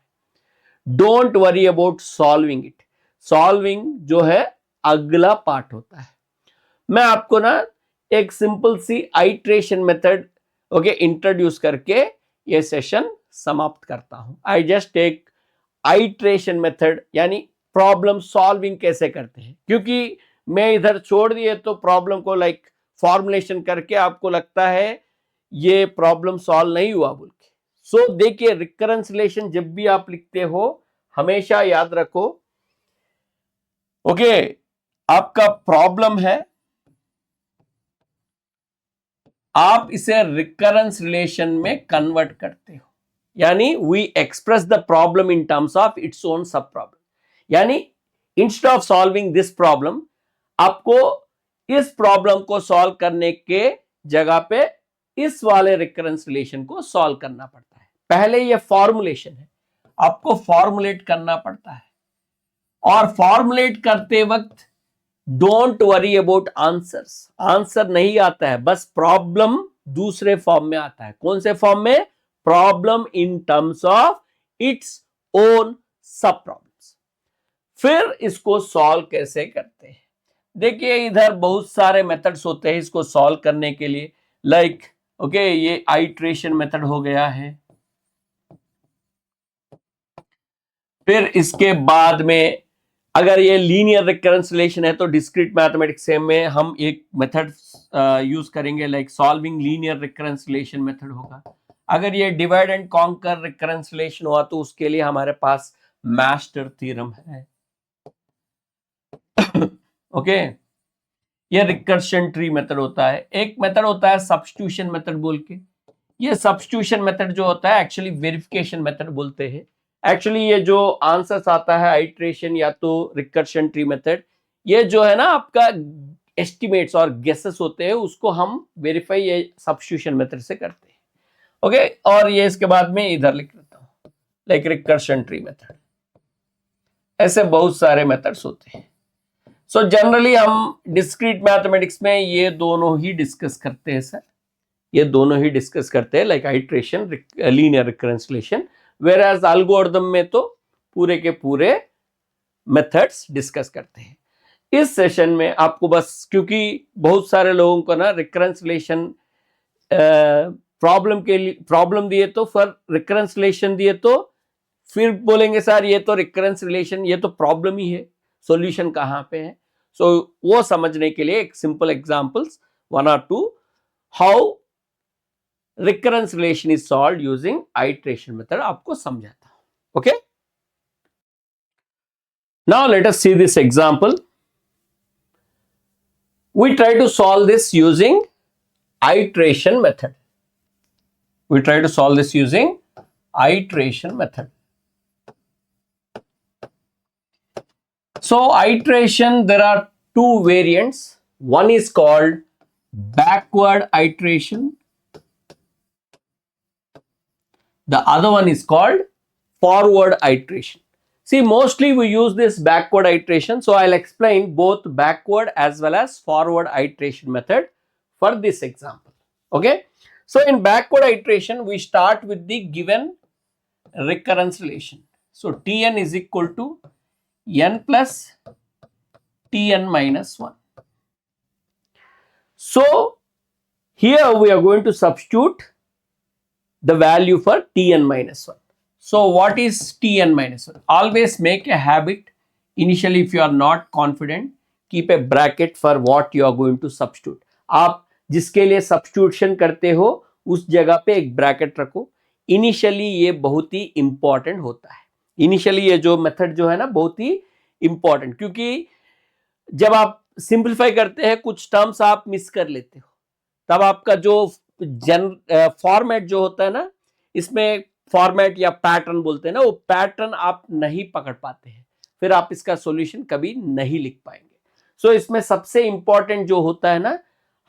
Don't worry about solving it, solving जो है अगला पार्ट होता है। मैं आपको ना एक सिंपल सी आइट्रेशन मेथड इंट्रोड्यूस करके ये सेशन समाप्त करता हूं। I just take iteration method, यानी प्रॉब्लम सॉल्विंग कैसे करते हैं, क्योंकि मैं इधर छोड़ दिए तो प्रॉब्लम को फॉर्मुलेशन करके आपको लगता है ये प्रॉब्लम सॉल्व नहीं हुआ बोल के। सो देखिए, रिकरेंस रिलेशन जब भी आप लिखते हो हमेशा याद रखो, आपका प्रॉब्लम है, आप इसे रिकरेंस रिलेशन में कन्वर्ट करते हो, यानी we express the problem in terms of its own sub problem, यानी instead of solving this problem, आपको इस प्रॉब्लम को सॉल्व करने के जगह पे इस वाले रिकरेंस रिलेशन को सॉल्व करना पड़ता है। पहले ये फॉर्मुलेशन है, आपको फॉर्मुलेट करना पड़ता है, और फॉर्मुलेट करते वक्त don't worry about answers, answer नहीं आता है, बस प्रॉब्लम दूसरे फॉर्म में आता है। कौन से फॉर्म में? Problem in terms of its own sub problems. फिर इसको सॉल्व कैसे करते हैं? देखिए, इधर बहुत सारे मेथड्स होते हैं इसको सॉल्व करने के लिए, ये आइट्रेशन मेथड हो गया है। फिर इसके बाद में अगर ये लीनियर रिकरेंस रिलेशन है तो डिस्क्रीट मैथमेटिक्स में हम एक मेथड यूज करेंगे, solving linear recurrence relation method होगा। अगर ये divide and conquer recurrence relation हुआ तो उसके लिए हमारे पास मैस्टर थ्योरम है। ये रिकर्शन ट्री मेथड होता है। एक मेथड होता है सब्स्टिट्यूशन मेथड बोल के, ये सब्स्टिट्यूशन मेथड जो होता है एक्चुअली वेरिफिकेशन मेथड बोलते हैं। एक्चुअली ये जो आंसर्स आता है आइट्रेशन या तो रिकर्शन ट्री मेथड, ये जो है ना आपका एस्टिमेट्स और गेसेस होते हैं, उसको हम वेरीफाई ये सब्स्टिट्यूशन मेथड से करते हैं। ओके, और ये इसके बाद में इधर लिख देता हूं लाइक रिकर्शन ट्री मेथड। ऐसे बहुत सारे मेथड्स होते हैं। सो जनरली हम डिस्क्रीट मैथमेटिक्स में ये दोनों ही डिस्कस करते हैं सर, ये दोनों ही डिस्कस करते हैं like iteration, linear recurrence relation, whereas algorithm में तो पूरे के पूरे मेथड्स डिस्कस करते हैं। इस सेशन में आपको बस, क्योंकि बहुत सारे लोगों को ना रिकरेंसलेशन प्रॉब्लम के लिए प्रॉब्लम दिए तो फिर रिकरेंसलेशन दिए तो फिर बोलेंगे सर ये तो रिकरेंस रिलेशन, ये तो प्रॉब्लम ही है, सॉल्यूशन कहाँ पे है। सो वो समझने के लिए एक simple examples 1 or 2 how recurrence relation is solved using iteration method आपको समझाता हूं। Okay, now let us see this example. We try to solve this using iteration method. We try to solve this using iteration method. So iteration, there are two variants. One is called backward iteration. The other one is called forward iteration. See, mostly we use this backward iteration. So I'll explain both backward as well as forward iteration method for this example. Okay. So in backward iteration, we start with the given recurrence relation. So Tn is equal to n plus Tn minus 1. So here we are going to substitute the value for Tn minus 1. So what is Tn minus 1? Always make a habit. Initially, if you are not confident, keep a bracket for what you are going to substitute. आप जिसके लिए substitution करते हो उस जगह पे एक bracket रखो। इनिशियली ये बहुत ही इंपॉर्टेंट होता है। इनिशियली ये जो मेथड जो है ना बहुत ही इंपॉर्टेंट, क्योंकि जब आप सिंप्लीफाई करते हैं कुछ टर्म्स आप मिस कर लेते हो, तब आपका जो फॉर्मेट जो होता है ना, इसमें फॉर्मेट या पैटर्न बोलते हैं ना, वो पैटर्न आप नहीं पकड़ पाते हैं, फिर आप इसका सॉल्यूशन कभी नहीं लिख पाएंगे। सो इसमें सबसे इंपॉर्टेंट जो होता है ना,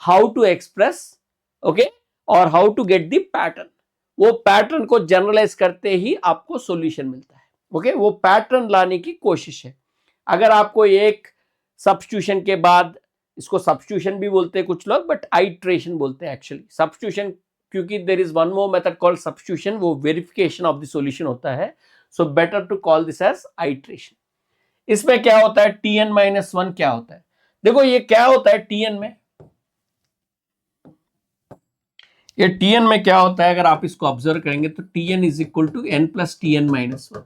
हाउ टू एक्सप्रेस, ओके, और how to get the pattern. वो पैटर्न को जनरलाइज करते ही आपको सॉल्यूशन मिलता है। ओके, वो पैटर्न लाने की कोशिश है। अगर आपको एक सब्स्टिट्यूशन के बाद, इसको सब्स्टिट्यूशन भी बोलते हैं कुछ लोग, बट आइट्रेशन बोलते हैं एक्चुअली सब्स्टिट्यूशन, क्योंकि there is one more method called substitution, वो वेरिफिकेशन ऑफ द सॉल्यूशन होता है। So better to call this as iteration. इसमें क्या होता है, Tn माइनस 1 क्या होता है? देखो ये क्या होता है Tn में, ये Tn में क्या होता है, अगर आप इसको ऑब्जर्व करेंगे तो Tn is equal to n plus Tn minus 1।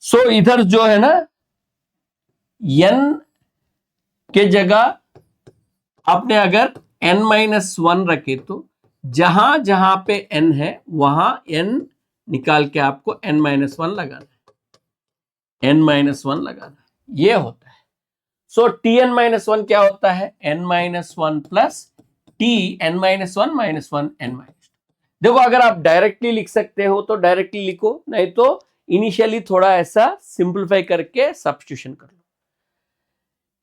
So इधर जो है ना n के जगह आपने अगर n माइनस 1 रखे तो जहां जहां पे n है वहां n निकाल के आपको n माइनस 1 लगाना है, n माइनस 1 लगाना है, ये होता है। सो Tn माइनस 1 क्या होता है, n minus 1 plus Tn minus 1 minus 1 n minus 2। देखो अगर आप डायरेक्टली लिख सकते हो तो डायरेक्टली लिखो, नहीं तो इनिशियली थोड़ा ऐसा सिंप्लीफाई करके सब्स्टिट्यूशन कर लो,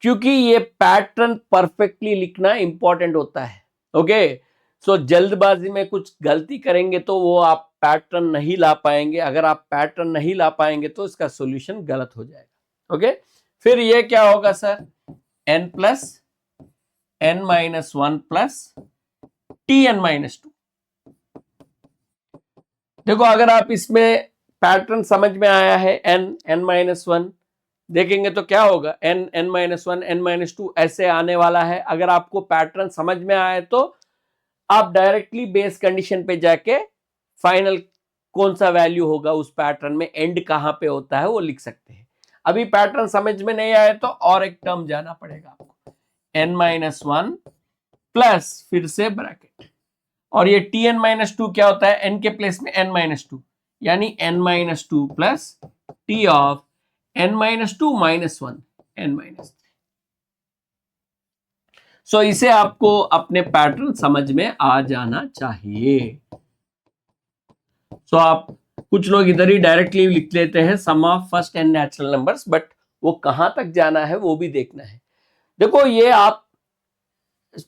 क्योंकि ये पैटर्न परफेक्टली लिखना इंपॉर्टेंट होता है। ओके, सो जल्दबाजी में कुछ गलती करेंगे तो वो आप पैटर्न नहीं ला पाएंगे। अगर आप पैटर्न नहीं ला पाएंगे तो इसका सॉल्यूशन गलत हो जाएगा। ओके, फिर ये क्या होगा sir, n plus n minus 1 plus Tn minus 2। देखो अगर आप इसमें पैटर्न समझ में आया है, n माइनस 1 देखेंगे तो क्या होगा, n माइनस 1 n माइनस 2 ऐसे आने वाला है। अगर आपको पैटर्न समझ में आए तो आप डायरेक्टली बेस कंडीशन पे जाके फाइनल कौन सा वैल्यू होगा उस पैटर्न में, एंड कहां पे होता है वो लिख सकते हैं। अभी पैटर्न समझ में नहीं आए तो और एक टर्म जाना पड़ेगा आपको, n माइनस 1 प्लस फिर से ब्रैकेट, और ये Tn माइनस 2 क्या होता है, n के प्लेस में n माइनस 2, यानी n minus 2 plus T of n minus 2 minus 1 n minus 3। सो इसे आपको अपने पैटर्न समझ में आ जाना चाहिए। सो आप कुछ लोग इधर ही डायरेक्टली लिख लेते हैं sum of first N natural numbers, but वो कहां तक जाना है वो भी देखना है। देखो ये आप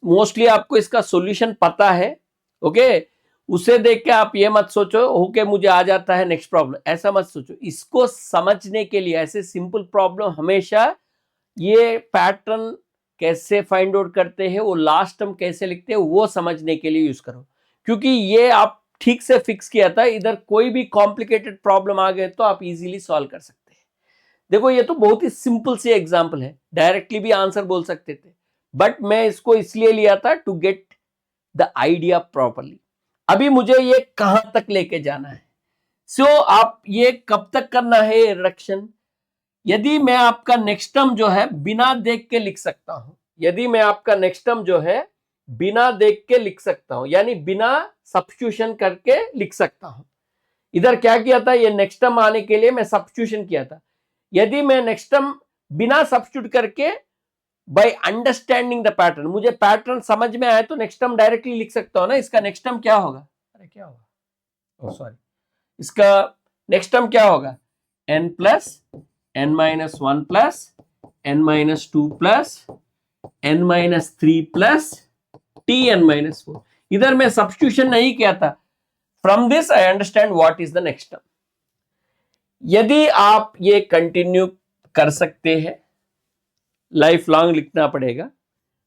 मोस्टली आपको इसका सॉल्यूशन पता है, ओके, उसे देख के आप ये मत सोचो ओके मुझे आ जाता है नेक्स्ट प्रॉब्लम, ऐसा मत सोचो। इसको समझने के लिए ऐसे सिंपल प्रॉब्लम हमेशा ये पैटर्न कैसे फाइंड आउट करते हैं, वो लास्ट टर्म कैसे लिखते हैं, वो समझने के लिए यूज करो। क्योंकि ये आप ठीक से फिक्स किया था, इधर कोई भी कॉम्प्लिकेटेड प्रॉब्लम आ गए तो आप इजीली सॉल्व कर सकते हैं। देखो ये तो बहुत ही सिंपल सी एग्जांपल है, डायरेक्टली भी आंसर बोल सकते थे, बट मैं इसको इसलिए लिया था to get the idea properly. अभी मुझे ये कहां तक लेके जाना है, सो आप ये कब तक करना है रिडक्शन। यदि मैं आपका नेक्स्ट टर्म जो है बिना देख के लिख सकता हूं, यदि मैं आपका नेक्स्ट टर्म जो है बिना देख के लिख सकता हूं, यानी बिना सब्स्टिट्यूशन करके लिख सकता हूं। इधर क्या किया था, ये नेक्स्ट टर्म आने के लिए मैं सब्स्टिट्यूशन किया था। यदि मैं नेक्स्ट टर्म बिना सब्स्टिट्यूट करके बाय अंडरस्टैंडिंग द पैटर्न, मुझे पैटर्न समझ में आया तो नेक्स्ट टर्म डायरेक्टली लिख सकता हूं ना। इसका नेक्स्ट टर्म क्या होगा, अरे क्या होगा, सॉरी, इसका नेक्स्ट टर्म क्या होगा, n plus n minus one plus n minus two plus n minus three plus tn minus four. इधर मैं सब्स्टिट्यूशन नहीं किया था। From this I understand what is the next term. यदि आप ये कंटिन्यू कर सकते हैं, लाइफ लॉन्ग लिखना पड़ेगा,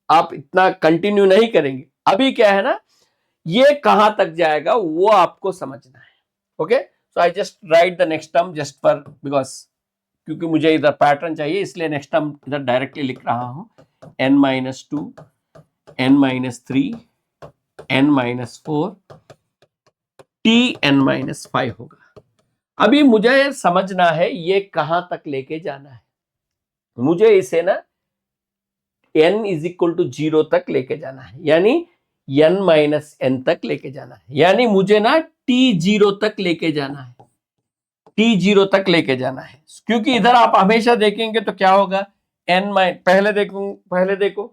आप इतना कंटिन्यू नहीं करेंगे। अभी क्या है ना, ये कहां तक जाएगा वो आपको समझना है। Okay, so I just right the next term just for because, क्योंकि मुझे इधर पैटर्न चाहिए इसलिए नेक्स्ट टर्म इधर डायरेक्टली लिख रहा हूं। n minus to, n minus three, n minus four, tn minus five होगा। अभी मुझे समझना है ये कहां तक लेके जाना है। मुझे इसे ना n इज इक्वल टू 0 तक लेके जाना है, यानी n माइनस n तक लेके जाना है, यानी मुझे ना t0 तक लेके जाना है, t0 तक लेके जाना है। क्योंकि इधर आप हमेशा देखेंगे तो क्या होगा, पहले देखो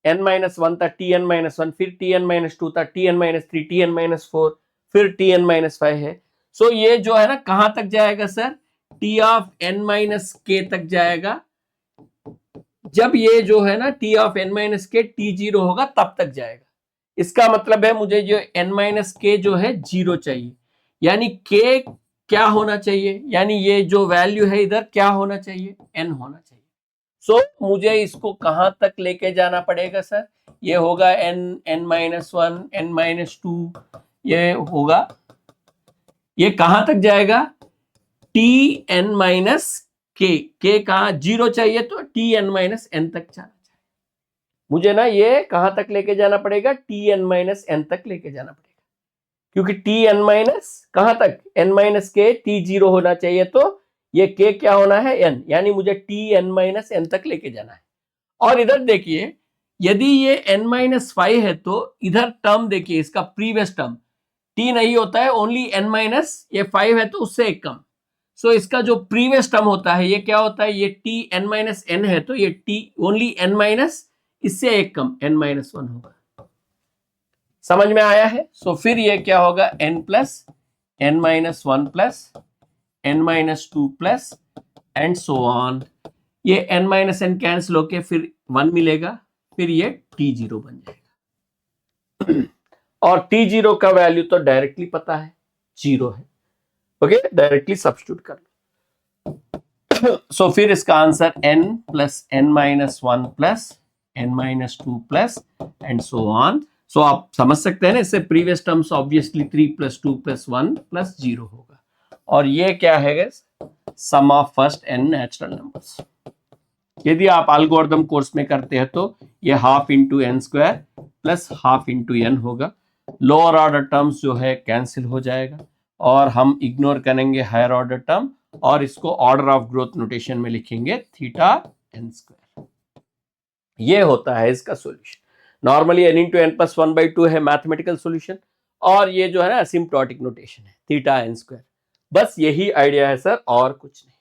n माइनस वन था, tn माइनस वन, फिर tn माइनस टू था, tn minus three, tn minus four, फिर tn माइनस फाइव है। सो ये जो है ना कहां तक जाएगा sir, t of n minus k तक जाएगा। जब ये जो है ना t ऑफ n माइनस के t0 होगा तब तक जाएगा। इसका मतलब है मुझे जो n माइनस के जो है 0 चाहिए, यानी k क्या होना चाहिए, यानी ये जो वैल्यू है इधर क्या होना चाहिए, n होना चाहिए। सो मुझे इसको कहां तक लेके जाना पड़ेगा सर, ये होगा n minus one, n minus two, ये होगा, ये कहां तक जाएगा, tn माइनस के कहा 0 चाहिए तो tn माइनस n तक जाना चाहिए। मुझे ना ये कहां तक लेके जाना पड़ेगा, tn माइनस n तक लेके जाना पड़ेगा, क्योंकि tn माइनस कहां तक, n माइनस के t0 होना चाहिए, तो ये k क्या होना है, n, यानी मुझे tn माइनस n तक लेके जाना है। और इधर देखिए यदि ये n माइनस फाइव है तो इधर टर्म देखिए, इसका प्रीवियस टर्म t नहीं होता है, ओनली n माइनस, ये 5 है तो उससे एक कम। सो इसका जो प्रीवियस टर्म होता है ये क्या होता है, ये t n माइनस n है तो ये t ओनली n माइनस, इससे एक कम n माइनस वन होगा। समझ में आया है। सो फिर ये क्या होगा, n plus n minus one plus n minus two plus and so on. ये n माइनस n कैंसिल होके फिर 1 मिलेगा, फिर ये t0 बन जाएगा। और t0 का वैल्यू तो डायरेक्टली पता है 0 है। ओके, डायरेक्टली सब्स्टिट्यूट कर लो। सो फिर इसका आंसर n plus n minus one plus n minus two plus and so on. So आप समझ सकते हैं ना, इससे previous terms obviously 3 plus 2 plus 1 plus 0 होगा। और ये क्या है, sum of first n natural numbers. यदि आप एल्गोरिथम कोर्स में करते हैं तो ये half into N square plus half into N होगा। लोअर ऑर्डर टर्म्स जो है कैंसिल हो जाएगा और हम इग्नोर करेंगे हायर ऑर्डर टर्म और इसको ऑर्डर ऑफ ग्रोथ नोटेशन में लिखेंगे थीटा एन स्क्वायर। ये होता है इसका solution. Normally n into n plus one by two है मैथमेटिकल सॉल्यूशन, और ये जो है ना असिम्प्टोटिक नोटेशन है थीटा एन स्क्वायर। बस यही आइडिया है सर, और कुछ नहीं।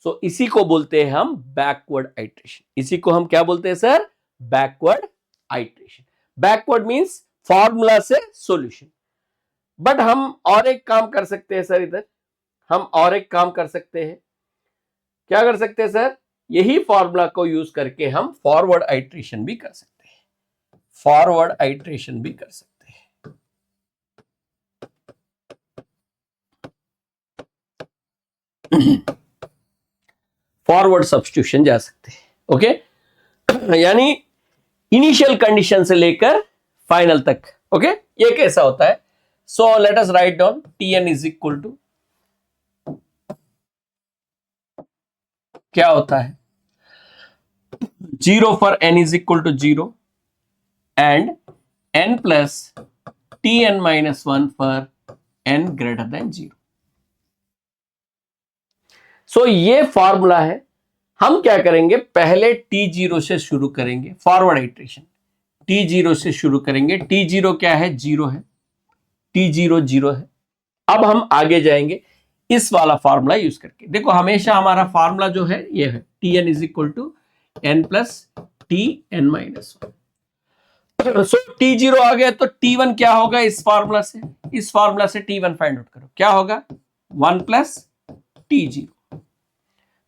सो इसी को बोलते हैं हम बैकवर्ड आइट्रेशन। इसी को हम क्या बोलते हैं sir, backward iteration. Backward means formula से सॉल्यूशन। बट हम और एक काम कर सकते हैं सर, इधर हम और एक काम कर सकते हैं। क्या कर सकते हैं सर? यही फॉर्मूला को यूज करके हम फॉरवर्ड आइट्रेशन भी कर सकते हैं, फॉरवर्ड आइट्रेशन भी कर सकते हैं, फॉरवर्ड सब्स्टिट्यूशन जा सकते हैं। ओके, यानी इनिशियल कंडीशन से लेकर फाइनल तक। ओके, ये कैसा होता है? So let us write down Tn is equal to, क्या होता है, 0 for n is equal to 0 and n plus Tn minus 1 for n greater than 0। So ये फॉर्मूला है। हम क्या करेंगे, पहले T0 से शुरू करेंगे, फॉरवर्ड आइट्रेशन T0 से शुरू करेंगे। T0 क्या है? 0 है, T0 0 है। अब हम आगे जाएंगे इस वाला फॉर्मूला यूज करके। देखो हमेशा हमारा फॉर्मूला जो है ये है Tn is equal to n plus Tn minus 1। So T0 आ गया तो T1 क्या होगा इस फॉर्मूला से? इस फॉर्मूला से T1 फाइंड आउट करो, क्या होगा? 1 प्लस T0।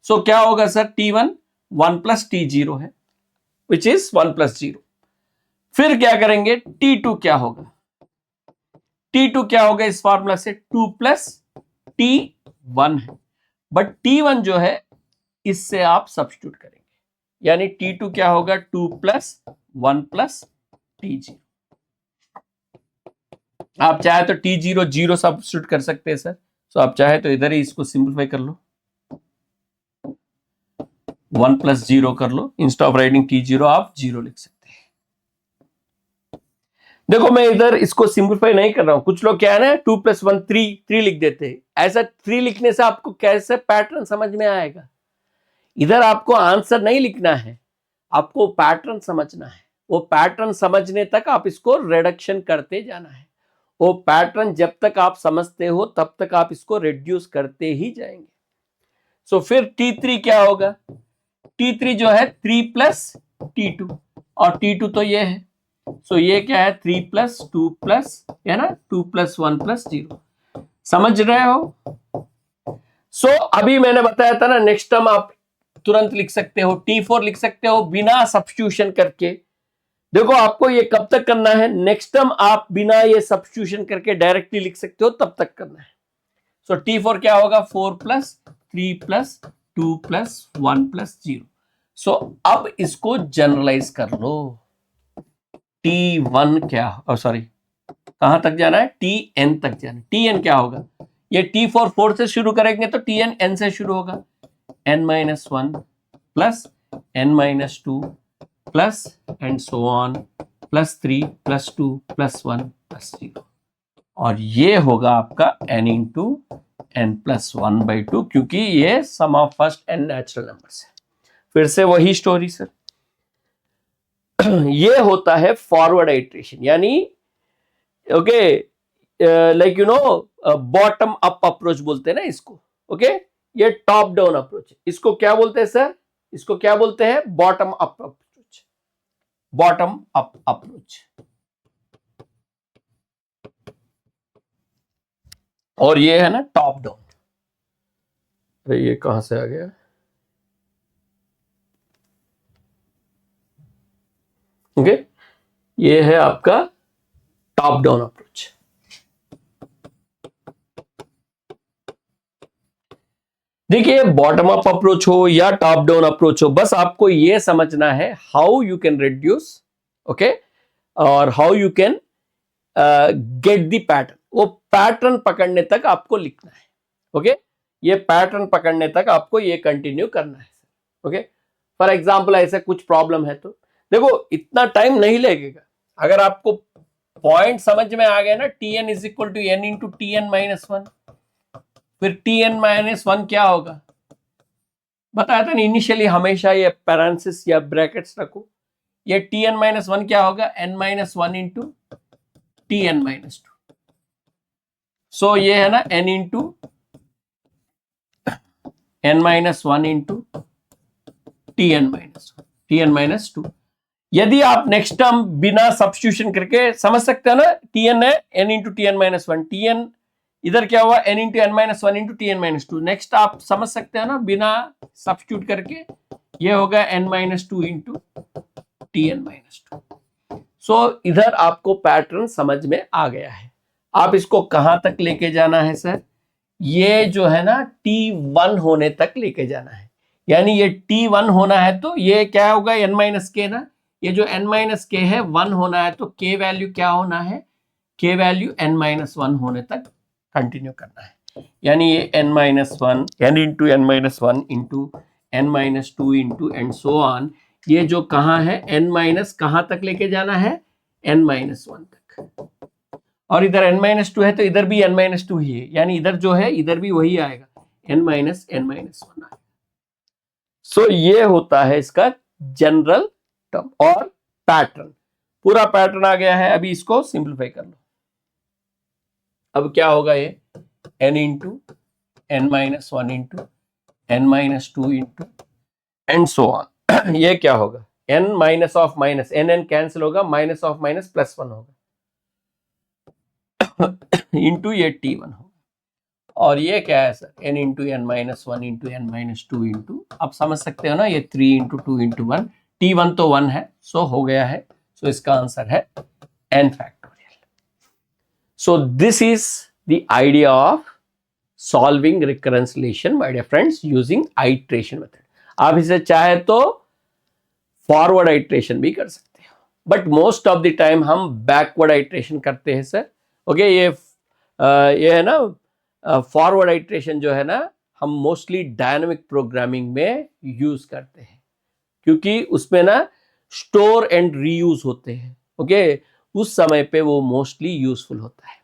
सो क्या होगा सर? T1 1 प्लस T0 है, विच इज 1 प्लस 0। फिर क्या करेंगे? T2 क्या होगा? T2 क्या होगा इस फॉर्मूला से? 2 प्लस T1 है, बट T1 जो है इससे आप सब्स्टिट्यूट करेंगे, यानी T2 क्या होगा? 2 प्लस 1 प्लस T0। आप चाहे तो T0 0 सब्स्टिट्यूट कर सकते हैं सर। सो आप चाहे तो इधर ही इसको सिंपलीफाई कर लो, 1 प्लस 0 कर लो, इंस्टेड ऑफ राइटिंग T0 आप 0 लिख सकते हैं। देखो मैं इधर इसको सिंपलीफाई नहीं कर रहा हूं, कुछ लोग क्या है ना 2 प्लस 1 3 लिख देते हैं। ऐसा 3 लिखने से आपको कैसे पैटर्न समझ में आएगा? इधर आपको आंसर नहीं लिखना है, आपको पैटर्न समझना है। वो पैटर्न समझने तक आप इसको रिडक्शन करते जाना है। वो पैटर्न जब तक आप समझते हो तब तक आप इसको रिड्यूस करते ही जाएंगे। सो फिर T3 क्या होगा? T3 जो है 3 प्लस T2, और T2 तो ये है। सो ये क्या है? 3 प्लस 2 प्लस, है ना, 2 प्लस 1 प्लस 0। समझ रहे हो? सो अभी मैंने बताया था ना, नेक्स्ट टर्म आप तुरंत लिख सकते हो, T4 लिख सकते हो बिना सब्स्टिट्यूशन करके। देखो आपको ये कब तक करना है? नेक्स्ट टर्म आप बिना ये सब्स्टिट्यूशन करके डायरेक्टली लिख सकते हो, तब तक करना है। सो T4 क्या होगा? 4 प्लस 3 प्लस 2 प्लस 1 प्लस 0। सो अब इसको जनरलाइज कर लो। T1 क्या, और सॉरी कहां तक जाना है? Tn तक जाना है। Tn क्या होगा? ये T4 4 से शुरू करेंगे तो Tn n से शुरू होगा, n minus 1 plus n minus 2 plus and so on, plus 3 plus 2 plus 1 plus 0। और ये होगा आपका n इंटू n प्लस 1/2, क्योंकि ये sum of first n natural numbers है। फिर से वही स्टोरी सर, ये होता है फॉरवर्ड आइट्रेशन, यानी okay, like you know bottom up approach बोलते हैं ना इसको। ओके, ये टॉप डाउन अप्रोच है। इसको क्या बोलते हैं सर? इसको क्या बोलते हैं? Bottom up approach, bottom up approach. और ये है ना टॉप डाउन। अरे ये कहां से आ गया? ओके, ये है आपका टॉप डाउन अप्रोच। देखिए बॉटम अप अप्रोच हो या टॉप डाउन अप्रोच हो, बस आपको ये समझना है how you can reduce, okay, और how you can get the pattern. वो पैटर्न पकड़ने तक आपको लिखना है। ओके, ये पैटर्न पकड़ने तक आपको ये कंटिन्यू करना है। ओके, फॉर एग्जांपल ऐसे कुछ प्रॉब्लम है तो देखो इतना टाइम नहीं लगेगा। अगर आपको पॉइंट समझ में आ गया ना, Tn is equal to n into Tn minus 1, फिर Tn माइनस 1 क्या होगा बताया था ना इनिशियली, हमेशा ये पैरेंथेसिस या ब्रैकेट्स रखो। ये Tn माइनस 1 क्या होगा? n minus 1 into Tn minus 2। सो ये है ना n into n minus 1 into Tn minus 2। यदि आप नेक्स्ट टर्म बिना सब्स्टिट्यूशन करके समझ सकते हो ना, tn है n into T N minus one, tn इधर क्या हुआ n into N minus one into T N minus two. Next आप समझ सकते हो ना बिना सब्स्टिट्यूट करके, ये होगा n minus two into T N minus two. So इधर आपको पैटर्न समझ में आ गया है। आप इसको कहां तक लेके जाना है सर, ये जो है ना T1 होने तक लेके जाना है। यानी ये T1 होना है तो ये क्या होगा n माइनस के ना, ये जो n माइनस के है 1 होना है तो k वैल्यू क्या होना है, k वैल्यू n माइनस 1 होने तक कंटिन्यू करना है। यानी ये n minus one, n into N minus one into N minus two into and so on, ये जो कहाँ है n माइनस कहाँ तक लेके जाना है, n माइनस वन तक। और इधर n माइनस टू है तो इधर भी n माइनस टू ही है, यानी इधर जो है इधर भी वही आएगा, n माइनस वन आएगा। सो ये होता है इसका जनरल टर्म और पैटर्न। पूरा पैटर्न आ गया है, अभी इसको सिंप्लीफाई कर लो। अब क्या होगा ये n into N minus one into N minus two into and so on. ये क्या होगा n minus of minus, n cancel होगा, minus of minus plus one होगा इंटू ये T1 होगा। और ये क्या है sir n into N minus one into N minus two into, आप समझ सकते हो ना ये 3 into two into one, T1 तो 1 है, सो हो गया है। सो इसका आंसर है n factorial. So this is the idea of solving recurrence relation my dear friends using iteration method. आप इसे चाहे तो फॉरवर्ड आइट्रेशन भी कर सकते हो, but most of the time हम बैकवर्ड आइट्रेशन करते हैं सर। ओके, ये है ना फॉरवर्ड आइट्रेशन जो है ना हम मोस्टली डायनामिक प्रोग्रामिंग में यूज करते हैं, क्योंकि उसमें ना स्टोर एंड रीयूज होते हैं। ओके, उस समय पे वो मोस्टली यूजफुल होता है।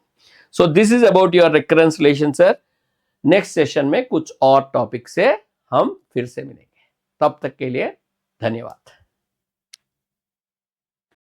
सो this is about your recurrence relation sir. Next session में कुछ और टॉपिक से हम फिर से मिलेंगे, तब तक के लिए धन्यवाद।